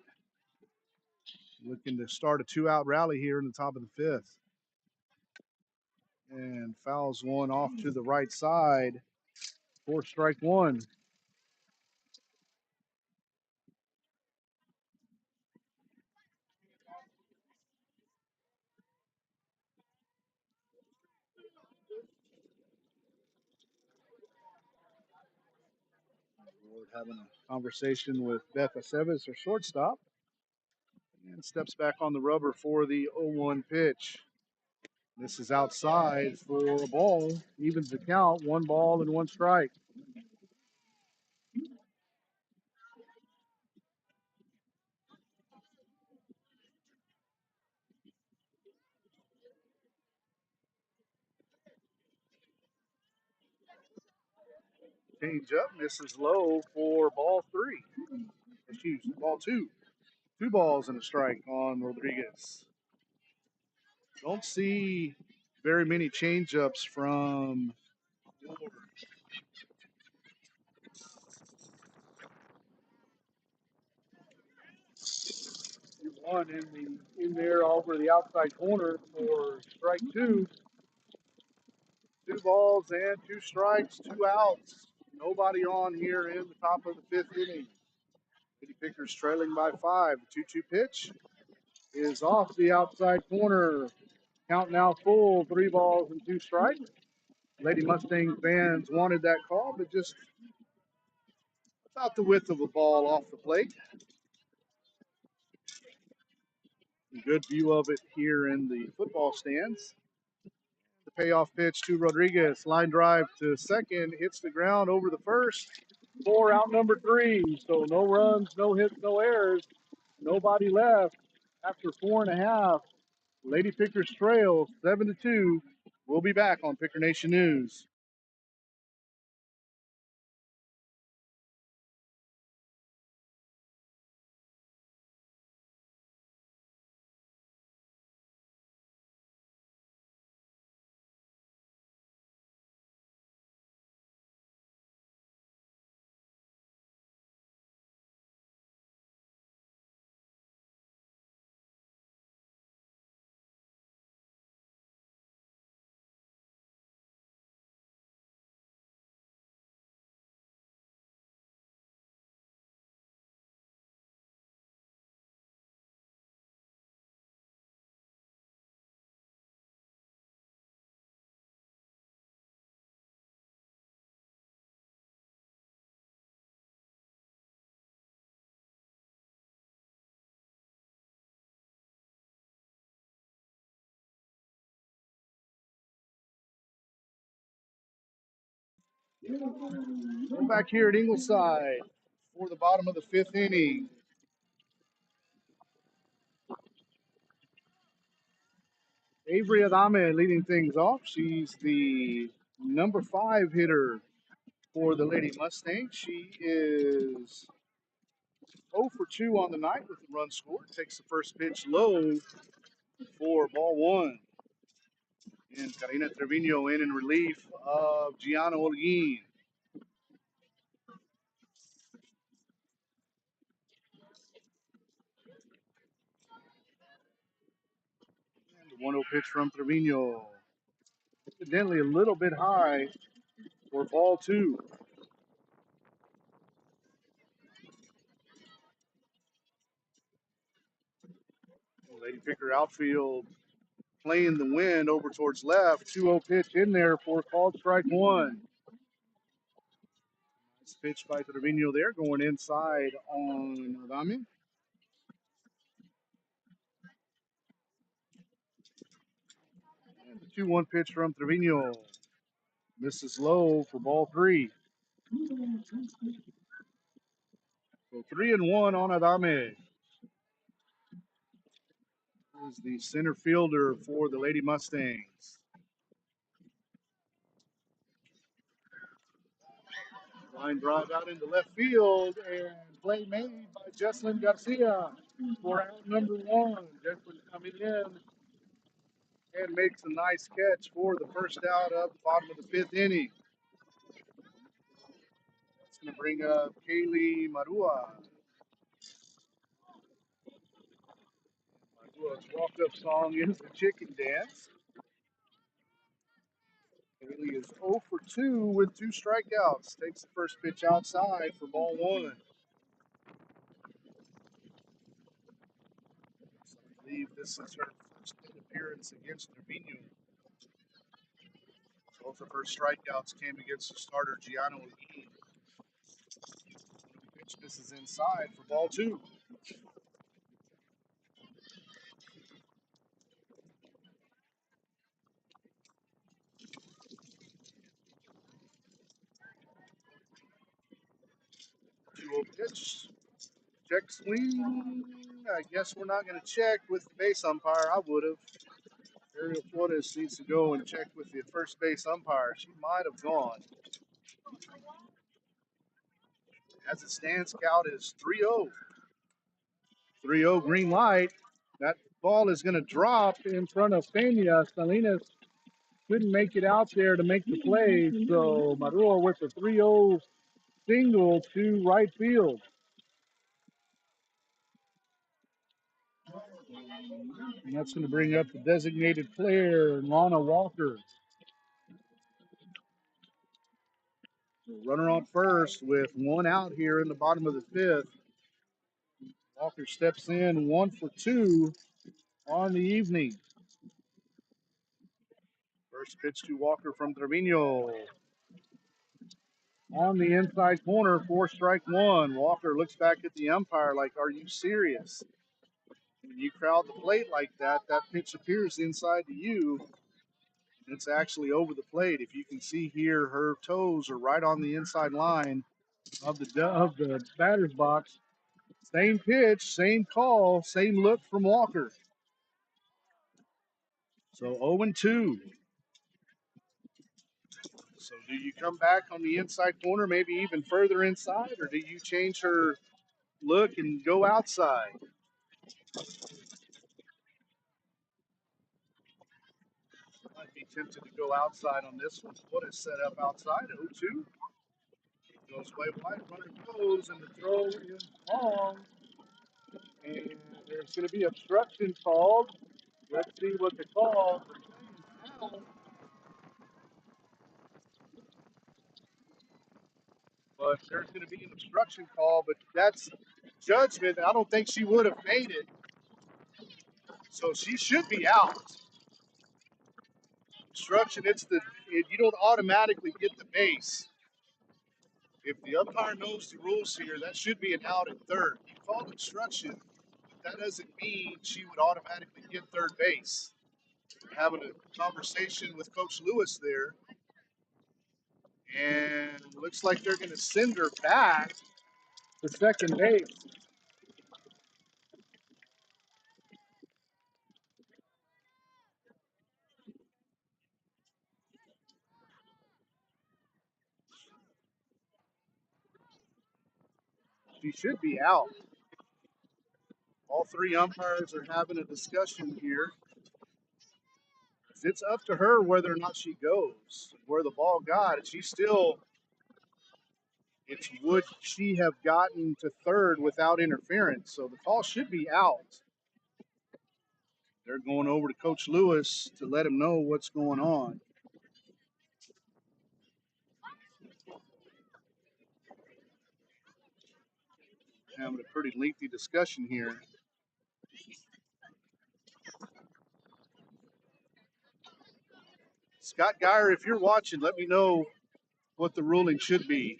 Looking to start a 2-out rally here in the top of the 5th. And fouls one off to the right side for strike 1. Ward having a conversation with Beth Aceves, her shortstop. And steps back on the rubber for the 0-1 pitch. This is outside for a ball. Evens the count, 1 ball and 1 strike. Change up, misses low for ball 3. Excuse me, ball 2. 2 balls and a strike on Rodriguez. Don't see very many changeups from Ward. One in there over the outside corner for strike 2. 2 balls and 2 strikes, 2 outs. Nobody on here in the top of the 5th inning. Kitty Pickers trailing by 5. The 2-2 pitch is off the outside corner. Count now full, 3 balls and 2 strikes. Lady Mustang fans wanted that call, but just about the width of a ball off the plate. Good view of it here in the football stands. The payoff pitch to Rodriguez. Line drive to second. Hits the ground over the first. For out number 3. So no runs, no hits, no errors. Nobody left after 4.5. Lady Pickers trail 7-2. We'll be back on Picker Nation News. We're back here at Ingleside for the bottom of the 5th inning. Avery Adame leading things off. She's the number 5 hitter for the Lady Mustangs. She is 0 for 2 on the night with the run scored. Takes the first pitch low for ball 1. And Karina Trevino in relief of Gianna Holguin. The 1-0 pitch from Trevino. Evidently a little bit high for ball 2. Lady Picker outfield playing the wind over towards left. 2-0 pitch in there for called strike 1. Nice pitch by Trevino there, going inside on Adame. And the 2-1 pitch from Trevino. Misses low for ball 3. So 3-1 on Adame. Is the center fielder for the Lady Mustangs. Line drive out into left field and play made by Jesslyn Garcia for out number 1. Jesslyn coming in and makes a nice catch for the first out of the bottom of the 5th inning. That's going to bring up Kaylee Marua. Marua's walk-up song is the Chicken Dance. Kaylee is 0 for 2 with 2 strikeouts. Takes the first pitch outside for ball 1. I believe this is her first appearance against Trevino. Both of her strikeouts came against the starter, Gianna Lee. Pitch misses inside for ball 2. Pitch. Check swing. I guess we're not going to check with the base umpire. I would have. Ariel Flores needs to go and check with the first base umpire. She might have gone. As it stands, count is 3-0. 3-0 green light. That ball is going to drop in front of Peña. Salinas couldn't make it out there to make the play. So Maduro with a 3-0 single to right field. And that's going to bring up the designated player, Lana Walker. Runner on first with 1 out here in the bottom of the 5th. Walker steps in 1 for 2 on the evening. First pitch to Walker from Trevino. On the inside corner for strike 1. Walker looks back at the umpire like, are you serious? When you crowd the plate like that, that pitch appears inside to you. It's actually over the plate. If you can see here, her toes are right on the inside line of the batter's box. Same pitch, same call, same look from Walker. So 0-2. So do you come back on the inside corner, maybe even further inside, or do you change her look and go outside? Might be tempted to go outside on this one. What is set up outside? 0-2. Goes way wide, runner goes, and the throw is long. And there's going to be obstruction called. Let's see what the call. But there's going to be an obstruction call, but that's judgment. I don't think she would have made it. So she should be out. Obstruction, you don't automatically get the base. If the umpire knows the rules here, that should be an out at third. You called obstruction, but that doesn't mean she would automatically get third base. Having a conversation with Coach Lewis there, and looks like they're going to send her back to second base. She should be out. All 3 umpires are having a discussion here. It's up to her whether or not she goes, where the ball got. She still, would she have gotten to third without interference? So the call should be out. They're going over to Coach Lewis to let him know what's going on. Having a pretty lengthy discussion here. Scott Geyer, if you're watching, let me know what the ruling should be.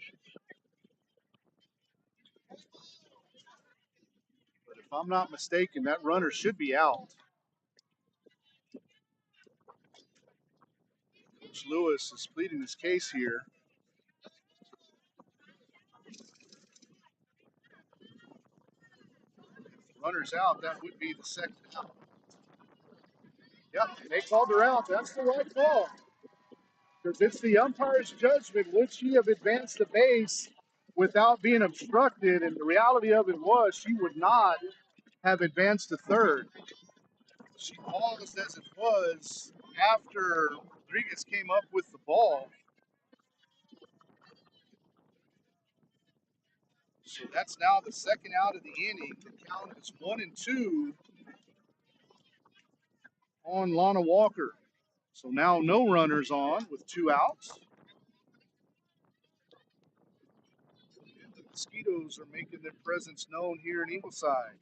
But if I'm not mistaken, that runner should be out. Coach Lewis is pleading his case here. If the runner's out, that would be the second out. Yep, they called her out. That's the right call. Because it's the umpire's judgment. Would she have advanced the base without being obstructed? And the reality of it was she would not have advanced to third. She paused as it was after Rodriguez came up with the ball. So that's now the second out of the inning. The count is 1-2 on Lana Walker. So now no runners on with 2 outs. And the Mosquitoes are making their presence known here in Ingleside.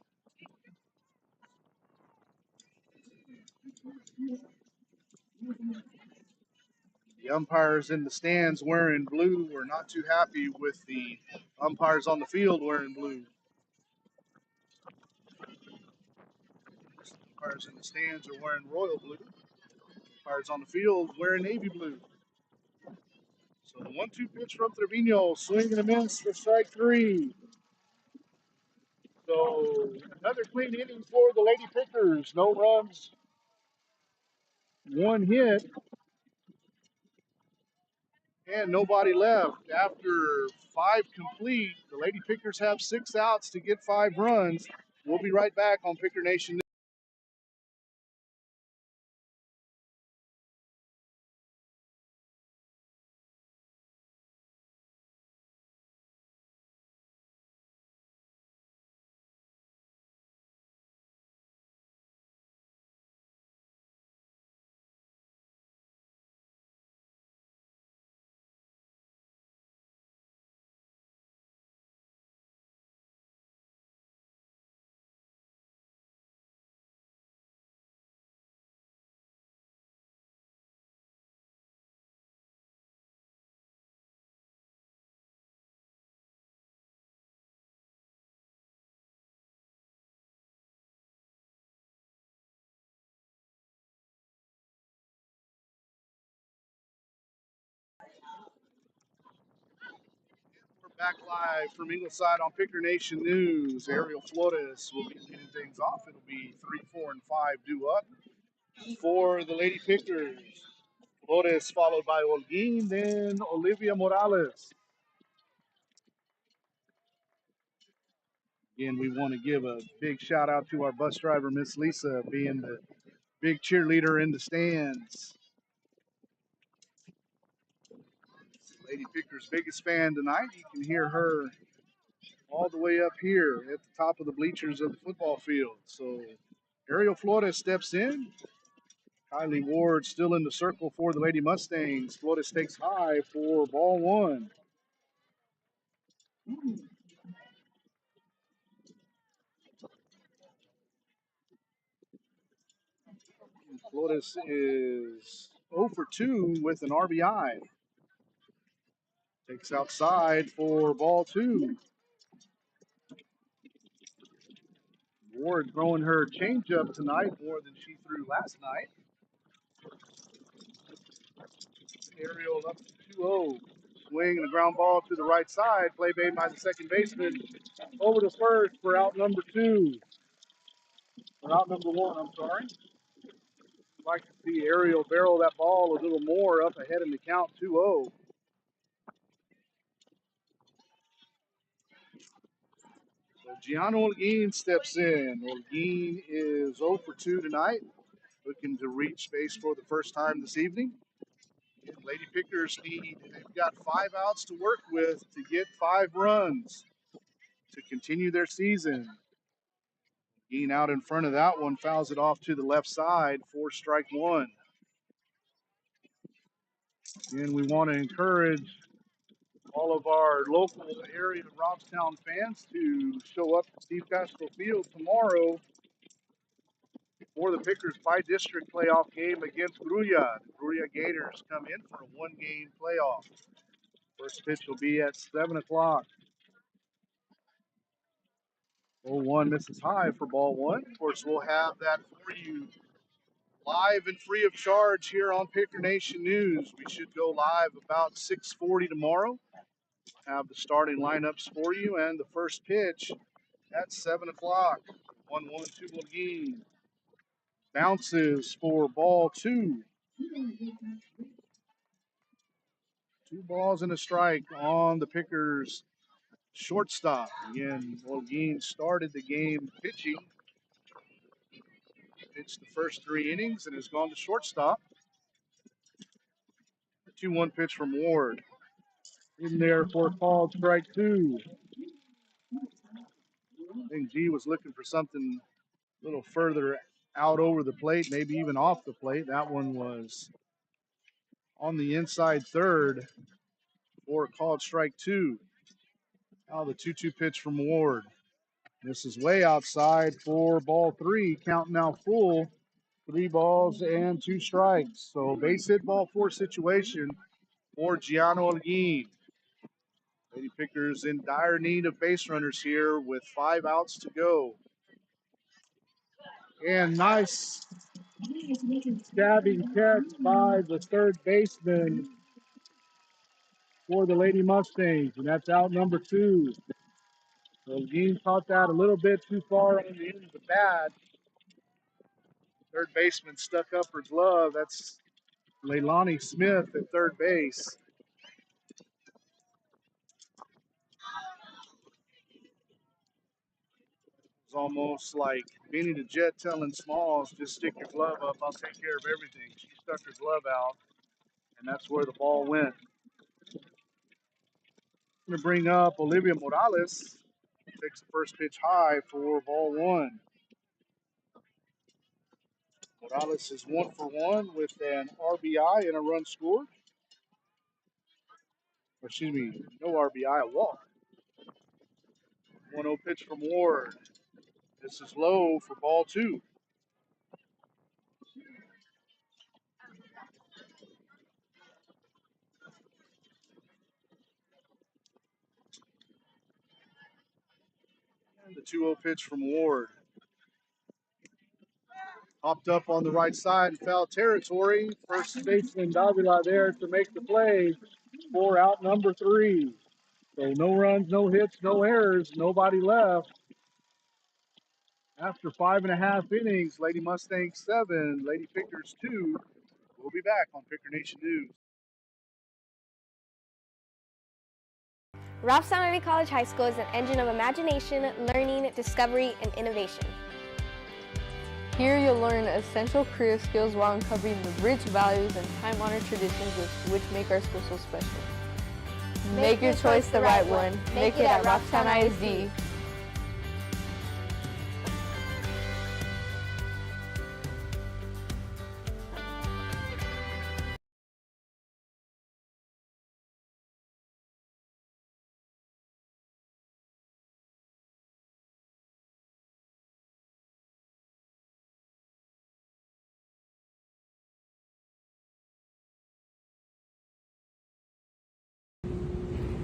The umpires in the stands wearing blue are not too happy with the umpires on the field wearing blue. The umpires in the stands are wearing royal blue. Umpires on the field wearing navy blue. So the 1-2 pitch from Trevino, swing and a miss for strike 3. So another clean inning for the Lady Pickers. No runs, 1 hit, and nobody left. After 5 complete, the Lady Pickers have 6 outs to get 5 runs. We'll be right back on Picker Nation. We're back live from Ingleside on Picker Nation News. Ariel Flores will be leading things off. It'll be 3, 4, and 5 due up for the Lady Pickers. Flores followed by Holguin, then Olivia Morales. Again, we want to give a big shout out to our bus driver, Miss Lisa, being the big cheerleader in the stands. Lady Picker's biggest fan tonight. You can hear her all the way up here at the top of the bleachers of the football field. So Ariel Flores steps in. Kylie Ward still in the circle for the Lady Mustangs. Flores takes high for ball 1. Flores is 0 for 2 with an RBI. Takes outside for ball 2. Ward throwing her changeup tonight more than she threw last night. Ariel up to 2-0. Swing and a ground ball to the right side. Play made by the second baseman. Over to first for out number 2. Or out number 1, I'm sorry. I'd like to see Ariel barrel that ball a little more up ahead in the count, 2-0. So Gianna Holguin steps in. Holguin is 0 for 2 tonight. Looking to reach base for the first time this evening. And Lady Pickers they've got 5 outs to work with to get 5 runs to continue their season. Being out in front of that one, fouls it off to the left side for strike one. And we want to encourage all of our local area Robstown fans to show up to Steve Castro Field tomorrow for the Pickers by-district playoff game against Gruya. The Gruya Gators come in for a one-game playoff. First pitch will be at 7 o'clock. 0-1 misses high for ball one. Of course, we'll have that for you live and free of charge here on Picker Nation News. We should go live about 6:40 tomorrow. Have the starting lineups for you and the first pitch at 7 o'clock. 1-1 to Holguin. Bounces for ball two. 2 balls and a strike on the Pickers shortstop. Again, Holguin started the game pitching. Pitched the first 3 innings and has gone to shortstop. 2-1 pitch from Ward. In there for called strike 2. I think G was looking for something a little further out over the plate, maybe even off the plate. That one was on the inside third for called strike 2. Now the 2-2 pitch from Ward. This is way outside for ball 3. Count now full. 3 balls and 2 strikes. So base hit ball 4 situation for Gianno Holguin. Lady Pickers in dire need of base runners here with 5 outs to go. And nice stabbing catch by the third baseman for the Lady Mustangs, and that's out number 2. So Jean caught that a little bit too far on the end of the bat. Third baseman stuck up her glove. That's Leilani Smith at third base. It's almost like Benny the Jet telling Smalls, just stick your glove up, I'll take care of everything. She stuck her glove out, and that's where the ball went. I'm going to bring up Olivia Morales. Takes the first pitch high for ball 1. Morales is 1 for 1 with an RBI and a run scored. Or excuse me, no RBI, a walk. 1-0 pitch from Ward. This is low for ball 2. And the 2-0 pitch from Ward. Hopped up on the right side in foul territory. First baseman Davila there to make the play for out number 3. So no runs, no hits, no errors, nobody left. After 5.5 innings, Lady Mustangs 7, Lady Pickers 2. We'll be back on Picker Nation News. Robstown Early College High School is an engine of imagination, learning, discovery, and innovation. Here you'll learn essential career skills while uncovering the rich values and time-honored traditions which make our school so special. Make your choice the right one. Make it at Robstown ISD.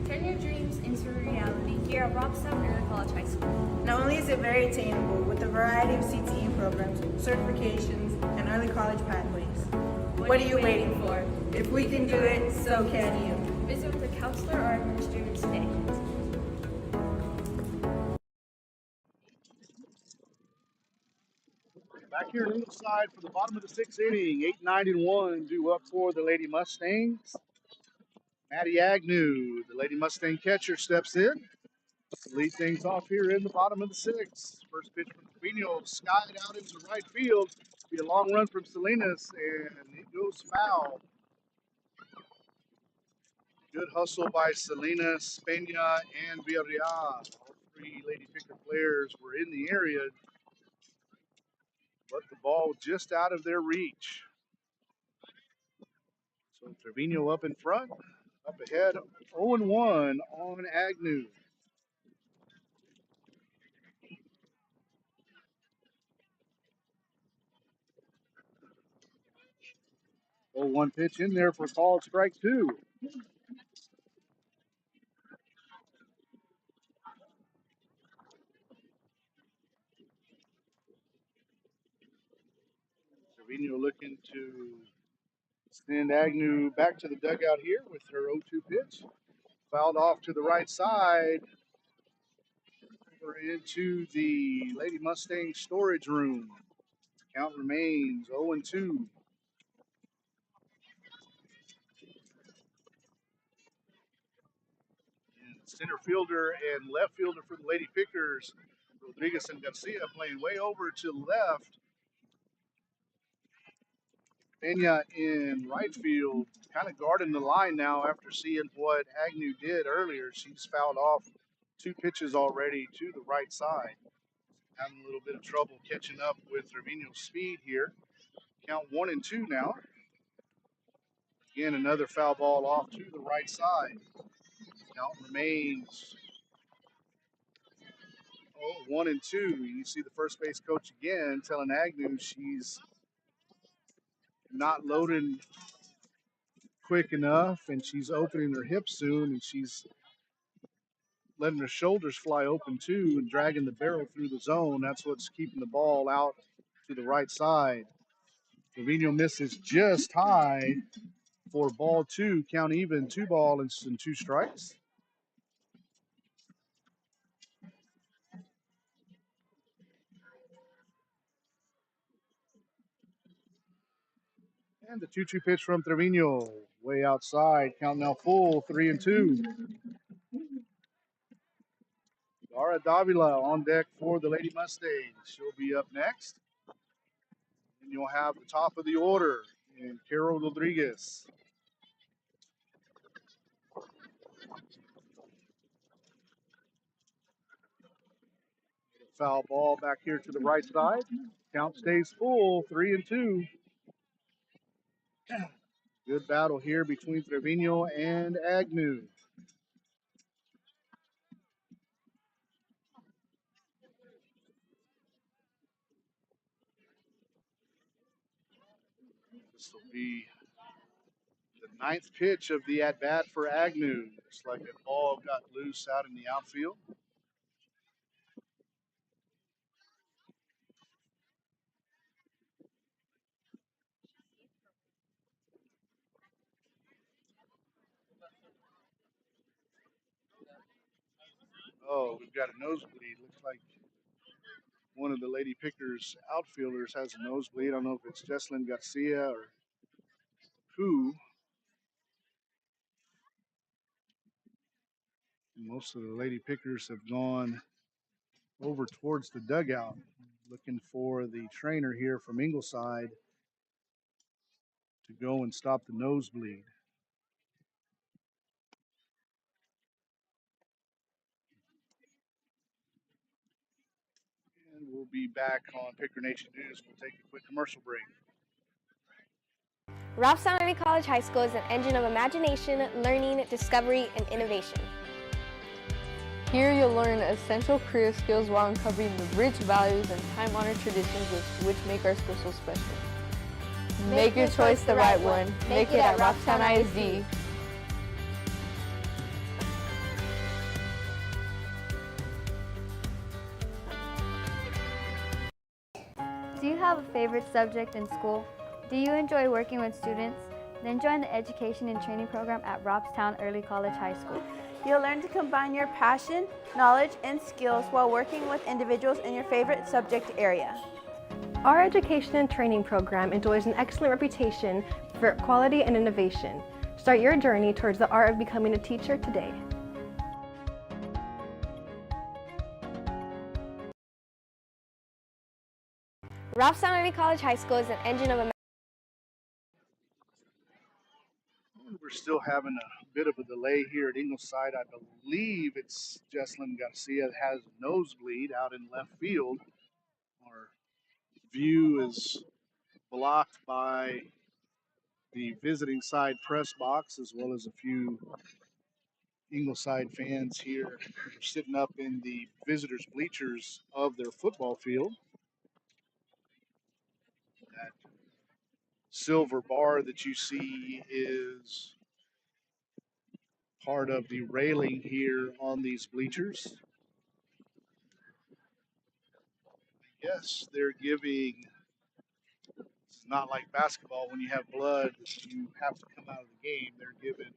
Turn your dreams into a reality here at Robstown Early College High School. Not only is it very attainable with a variety of CTE programs, certifications, and early college pathways. What are you waiting for? If we can do it, so can you. Visit with a counselor or administrator today. Back here in Ingleside for the bottom of the 6th inning, 8-9-1 due up for the Lady Mustangs. Maddie Agnew, the Lady Mustang catcher, steps in to lead things off here in the bottom of the 6th. First pitch from Trevino, skied out into right field. Be a long run from Salinas, and it goes foul. Good hustle by Salinas, Peña, and Villarreal. All 3 Lady Picker players were in the area but the ball just out of their reach. So Trevino up in front, up ahead, 0-1 on Agnew. 0-1 pitch in there for called strike two. Trevino looking to send Agnew back to the dugout here with her 0-2 pitch. Fouled off to the right side. Over into the Lady Mustang storage room. Count remains 0-2. Center fielder and left fielder for the Lady Pickers, Rodriguez and Garcia, playing way over to the left. Peña in right field, kind of guarding the line now after seeing what Agnew did earlier. She's fouled off 2 pitches already to the right side. Having a little bit of trouble catching up with Trevino's speed here. Count 1-2 now. Again, another foul ball off to the right side. Count remains 1-2. You see the first base coach again telling Agnew she's not loading quick enough and she's opening her hips soon and she's letting her shoulders fly open too and dragging the barrel through the zone. That's what's keeping the ball out to the right side. Trevino misses just high for ball 2. Count even, 2 balls and 2 strikes. And the 2-2 pitch from Trevino, way outside. Count now full, 3-2. Dara Davila on deck for the Lady Mustangs. She'll be up next. And you'll have the top of the order in Carol Rodriguez. Foul ball back here to the right side. Count stays full, 3-2. Good battle here between Trevino and Agnew. This will be the 9th pitch of the at-bat for Agnew. Looks like a ball got loose out in the outfield. Oh, we've got a nosebleed. Looks like one of the Lady Pickers outfielders has a nosebleed. I don't know if it's Jesslyn Garcia or who. Most of the Lady Pickers have gone over towards the dugout, looking for the trainer here from Ingleside to go and stop the nosebleed. And we'll be back on Picker Nation News. We'll take a quick commercial break. Robstown Early College High School is an engine of imagination, learning, discovery, and innovation. Here you'll learn essential career skills while uncovering the rich values and time-honored traditions which make our school so special. Make your choice the right one. Make it at Robstown ISD. Do you have a favorite subject in school? Do you enjoy working with students? Then join the Education and Training Program at Robstown Early College High School. You'll learn to combine your passion, knowledge, and skills while working with individuals in your favorite subject area. Our Education and Training Program enjoys an excellent reputation for quality and innovation. Start your journey towards the art of becoming a teacher today. Robstown Early College High School is an engine of We're still having a bit of a delay here at Ingleside. I believe it's Jesslyn Garcia that has a nosebleed out in left field. Our view is blocked by the visiting side press box as well as a few Ingleside fans here sitting up in the visitors' bleachers of their football field. That silver bar that you see is part of the railing here on these bleachers. Yes, they're giving, it's not like basketball when you have blood, you have to come out of the game. They're giving,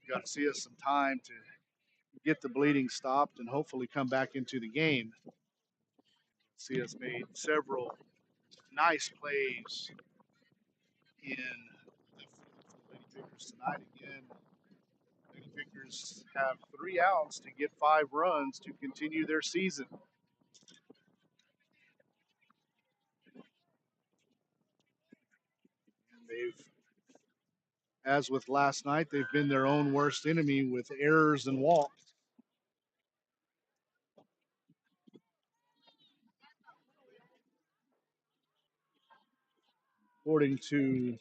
you got to see us some time to get the bleeding stopped and hopefully come back into the game. See us made several nice plays in the Lady Pickers tonight. Again, Lady Pickers have 3 outs to get 5 runs to continue their season. And they've, as with last night, they've been their own worst enemy with errors and walks. According to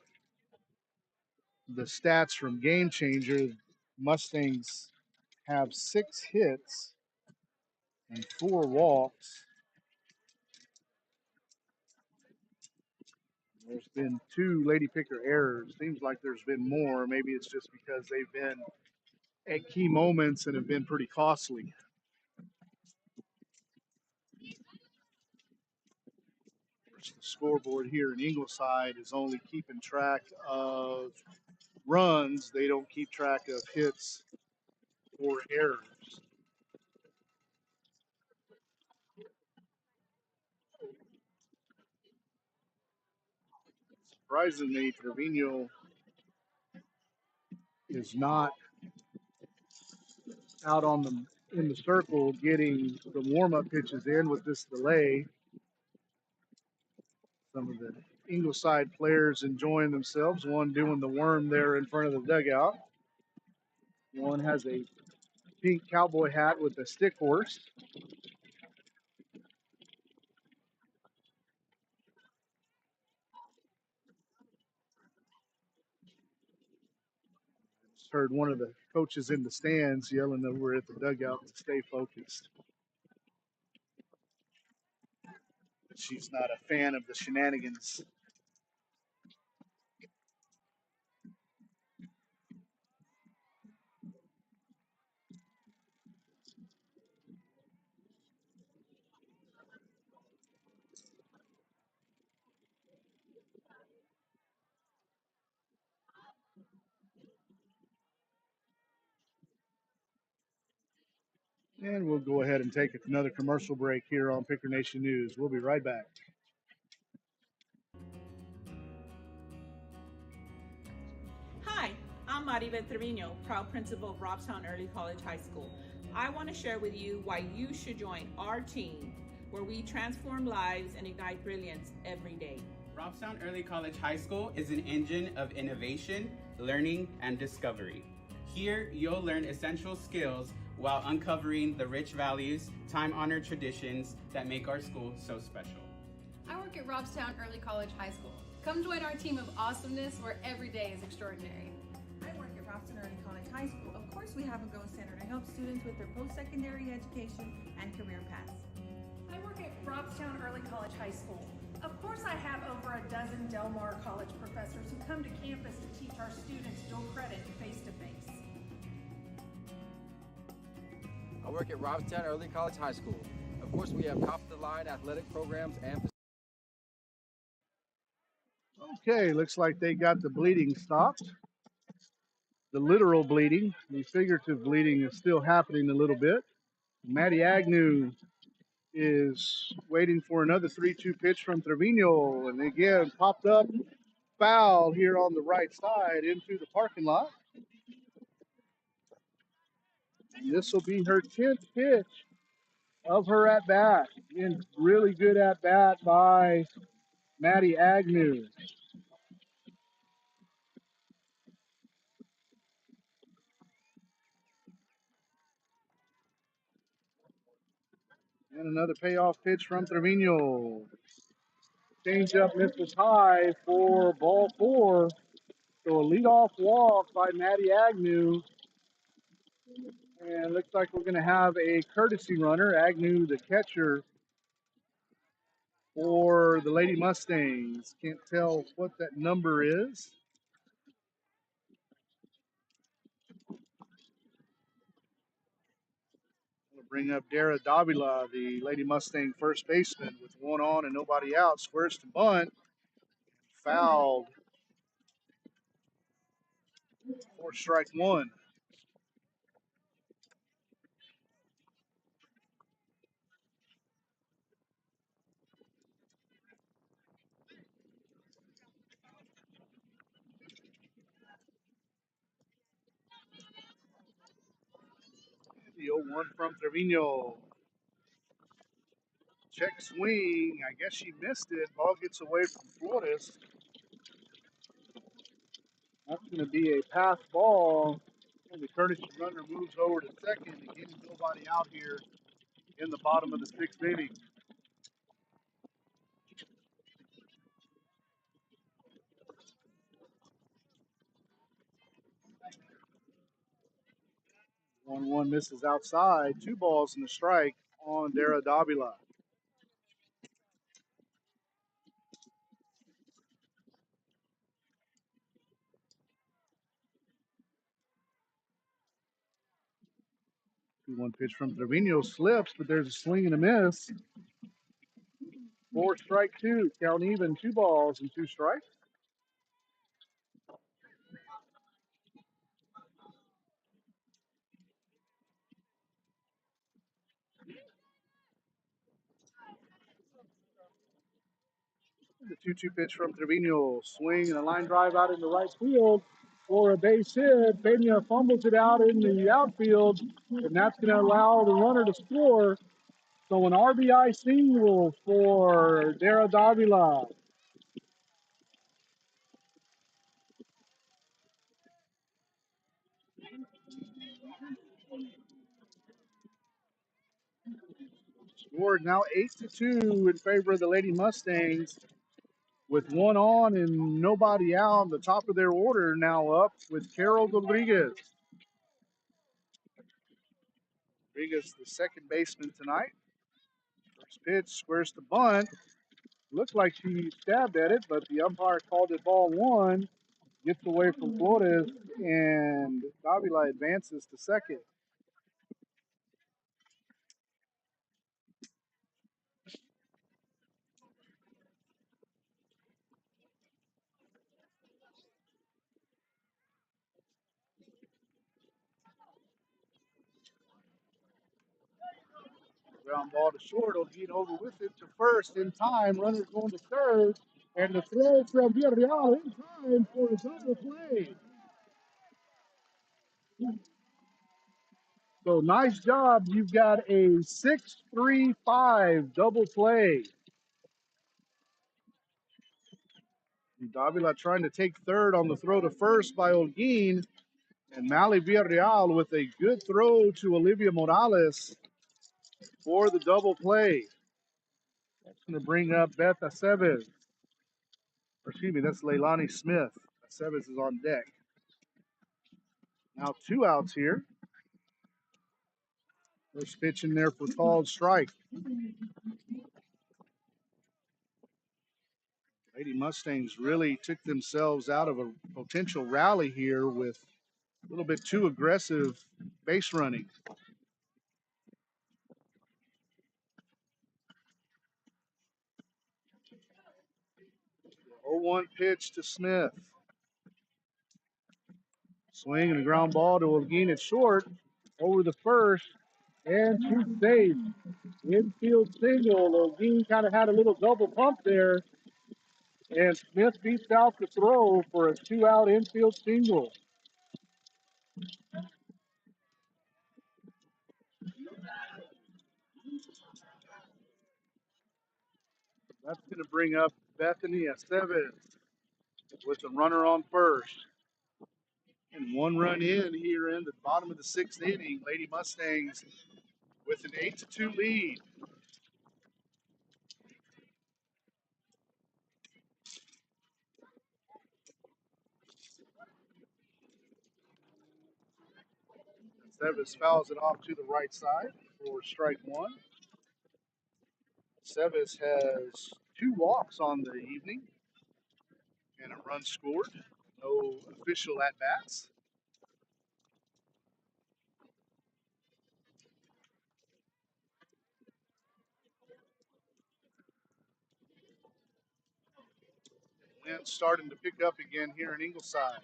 the stats from Game Changer, Mustangs have 6 hits and 4 walks. There's been 2 Lady Picker errors. Seems like there's been more. Maybe it's just because they've been at key moments and have been pretty costly. The scoreboard here in Ingleside is only keeping track of runs. They don't keep track of hits or errors. Surprisingly, Trevino is not out on the in the circle getting the warm-up pitches in with this delay. Some of the Ingleside players enjoying themselves. One doing the worm there in front of the dugout. One has a pink cowboy hat with a stick horse. Just heard one of the coaches in the stands yelling over at the dugout to stay focused. She's not a fan of the shenanigans. And we'll go ahead and take another commercial break here on Picker Nation News. We'll be right back. Hi, I'm Maribel Trevino, proud principal of Robstown Early College High School. I want to share with you why you should join our team, where we transform lives and ignite brilliance every day. Robstown Early College High School is an engine of innovation, learning, and discovery. Here, you'll learn essential skills while uncovering the rich values, time-honored traditions that make our school so special. I work at Robstown Early College High School. Come join our team of awesomeness where every day is extraordinary. I work at Robstown Early College High School. Of course, we have a Go Center to help students with their post-secondary education and career paths. I work at Robstown Early College High School. Of course, I have over a dozen Del Mar College professors who come to campus to teach our students dual credit face-to-face. I work at Robstown Early College High School. Of course, we have top-of-the-line athletic programs and. Okay, looks like they got the bleeding stopped. The literal bleeding, the figurative bleeding is still happening a little bit. Maddie Agnew is waiting for another 3-2 pitch from Trevino, and again popped up foul here on the right side into the parking lot. And this will be her 10th pitch of her at bat. Again, really good at bat by Maddie Agnew. And another payoff pitch from Trevino. Changeup misses high for ball 4. So a leadoff walk by Maddie Agnew. And looks like we're going to have a courtesy runner. Agnew, the catcher for the Lady Mustangs. Can't tell what that number is. We'll bring up Dara Davila, the Lady Mustang first baseman, with one on and nobody out. Squares to bunt. Fouled for strike one. The 0-1 from Trevino. Check swing. I guess she missed it. Ball gets away from Flores. That's going to be a pass ball. And the courtesy runner moves over to second. Again, nobody out here in the bottom of the sixth inning. One misses outside. 2 balls and a strike on Dara Davila. One pitch from Trevino slips, but there's a swing and a miss. 4 strike 2. Count even. 2 balls and 2 strikes. The 2-2 pitch from Trevino. Swing and a line drive out into right field for a base hit. Pena fumbles it out in the outfield, and that's going to allow the runner to score. So an RBI single for Dara Davila. Scored now 8-2 in favor of the Lady Mustangs. With one on and nobody out, the top of their order now up with Carol Rodriguez. Rodriguez, the second baseman tonight. First pitch, squares to bunt. Looked like she stabbed at it, but the umpire called it ball 1. Gets away from Flores, and Davila advances to second. Ground ball to short. Will get over with it to first in time. Runner going to third. And the throw from Villarreal in time for a double play. So nice job. You've got a 6-3-5 double play. Davila trying to take third on the throw to first by Holguin. And Mally Villarreal with a good throw to Olivia Morales for the double play. That's going to bring up Beth Aceves. Excuse me, that's Leilani Smith. Aceves is on deck. Now 2 outs here. First pitch in there for called strike. Lady Mustangs really took themselves out of a potential rally here with a little bit too aggressive base running. 0-1 pitch to Smith. Swing and a ground ball to Holguin at short. Over the first. And she's safe. Infield single. Holguin kind of had a little double pump there. And Smith beats out the throw for a 2-out infield single. That's going to bring up Bethany Aceves with a runner on first. And 1 run in here in the bottom of the 6th inning. Lady Mustangs with an 8-2 lead. Sevis fouls it off to the right side for strike one. Sevis has 2 walks on the evening and a run scored. No official at bats. Wind starting to pick up again here in Ingleside.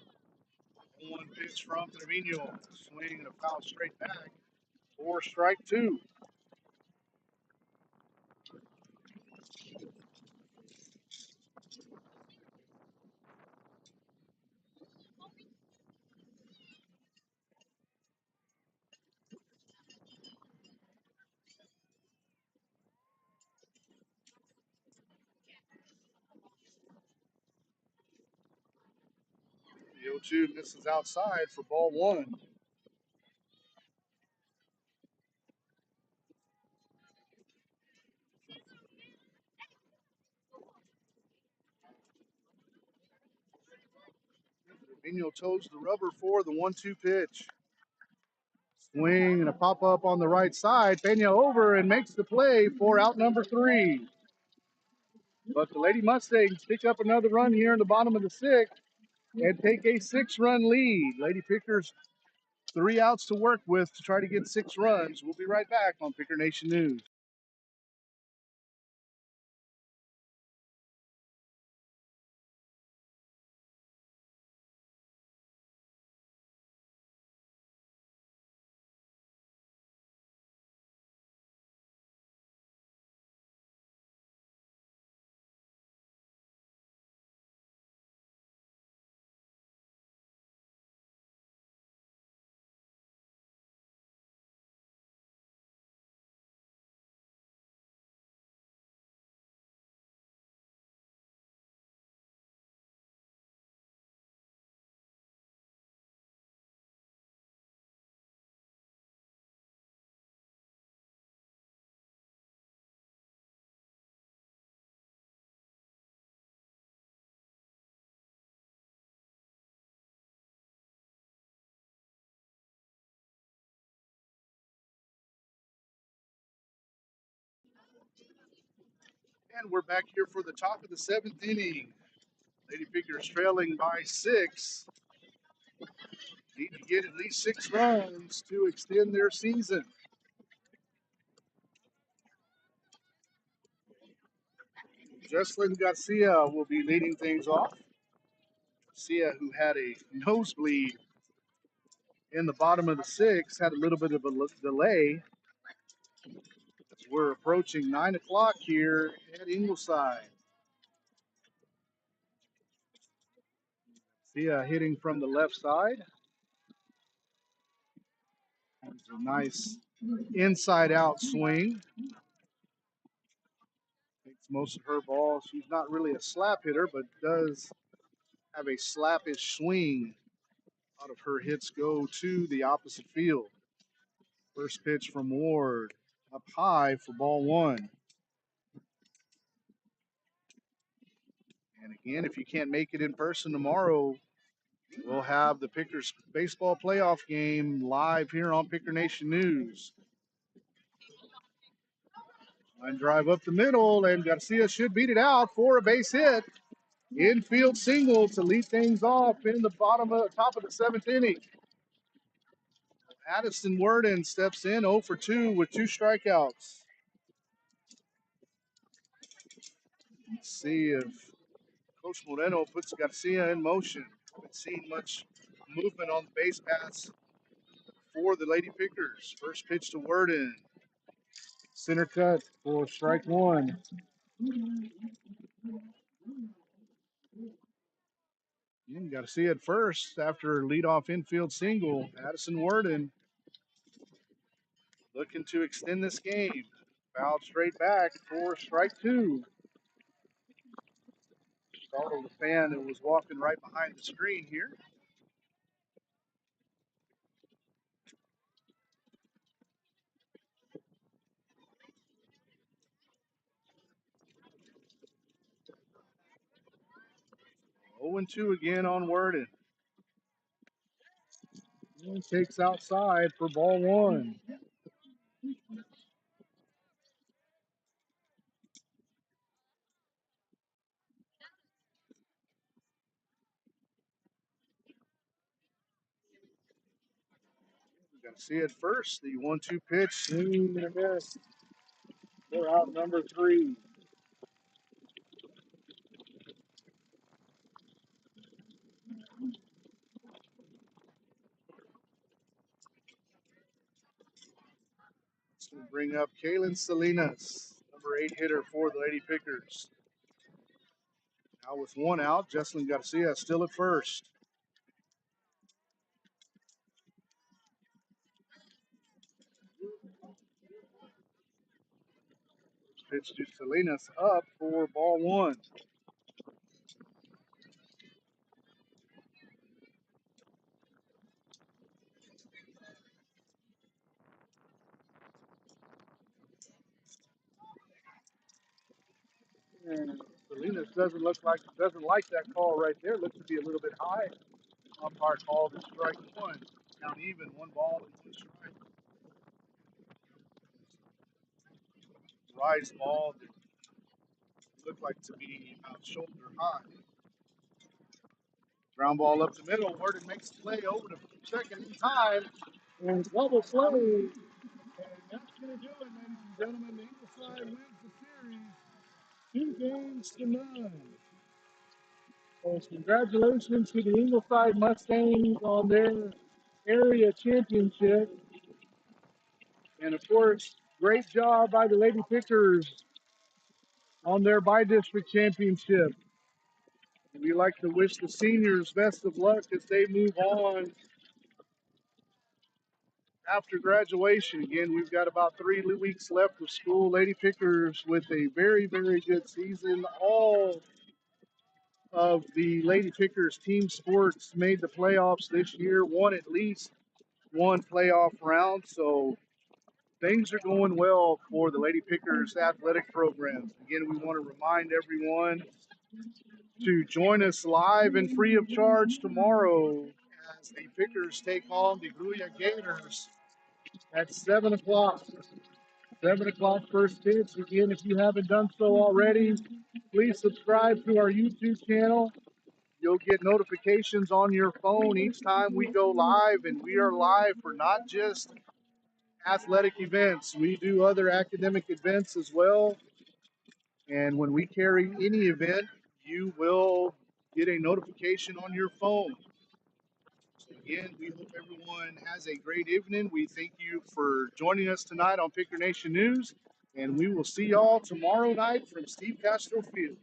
1 pitch from Trevino. Swing and a foul straight back for strike two. The 0-2 misses outside for ball one. Trevino toes the rubber for the 1-2 pitch. Swing and a pop up on the right side. Pena over and makes the play for out number 3. But the Lady Mustangs pick up another run here in the bottom of the 6th and take a 6-run lead. Lady Pickers 3 outs to work with to try to get 6 runs. We'll be right back on Picker Nation News. And we're back here for the top of the 7th inning. Lady Pickers trailing by 6. Need to get at least 6 runs to extend their season. Jesslyn Garcia will be leading things off. Garcia, who had a nosebleed in the bottom of the 6th, had a little bit of a delay. As we're approaching 9 o'clock here at Ingleside. Garcia hitting from the left side. It's a nice inside-out swing. Takes most of her balls. She's not really a slap hitter, but does have a slappish swing. A lot of her hits go to the opposite field. First pitch from Ward, up high for ball one. And again, if you can't make it in person tomorrow, we'll have the Pickers baseball playoff game live here on Picker Nation News. Line drive up the middle, and Garcia should beat it out for a base hit. Infield single to lead things off in the top of the 7th inning. Addison Worden steps in 0 for 2 with 2 strikeouts. Let's see if Coach Moreno puts Garcia in motion. Haven't seen much movement on the base paths for the Lady Pickers. First pitch to Worden. Center cut for strike one. You got to see it first after leadoff infield single. Addison Worden looking to extend this game. Fouled straight back for strike two. Startled the fan that was walking right behind the screen here. Oh and 2 again on Worden. And takes outside for ball one. Got to see it first. The 1-2 pitch. Swing and a miss. They're out number 3. So we bring up Kaylin Salinas, number 8 hitter for the Lady Pickers. Now with 1 out, Jesselyn Garcia still at first. Pitch to Salinas up for ball 1. And Salinas doesn't like that call right there. Looks to be a little bit high. Umpire called it strike 1. Count even, 1 ball and 1 strike. Rise ball that looked like to be about shoulder high. Ground ball up the middle. Worden makes the play over to second in time. And double play. And that's going to do it, ladies and gentlemen. Ingleside wins the series 2-0. Well, congratulations to the Ingleside Mustangs on their area championship. And of course, great job by the Lady Pickers on their by-district championship. And we like to wish the seniors best of luck as they move on after graduation. Again, we've got about 3 weeks left of school. Lady Pickers with a very, very good season. All of the Lady Pickers team sports made the playoffs this year, won at least one playoff round. So things are going well for the Lady Pickers athletic programs. Again, we want to remind everyone to join us live and free of charge tomorrow as the Pickers take on the Gruya Gators at 7 o'clock. 7 o'clock first pitch. Again, if you haven't done so already, please subscribe to our YouTube channel. You'll get notifications on your phone each time we go live, and we are live for not just athletic events. We do other academic events as well. And when we carry any event, you will get a notification on your phone. So again, we hope everyone has a great evening. We thank you for joining us tonight on Picker Nation News, and we will see y'all tomorrow night from Steve Castro Field.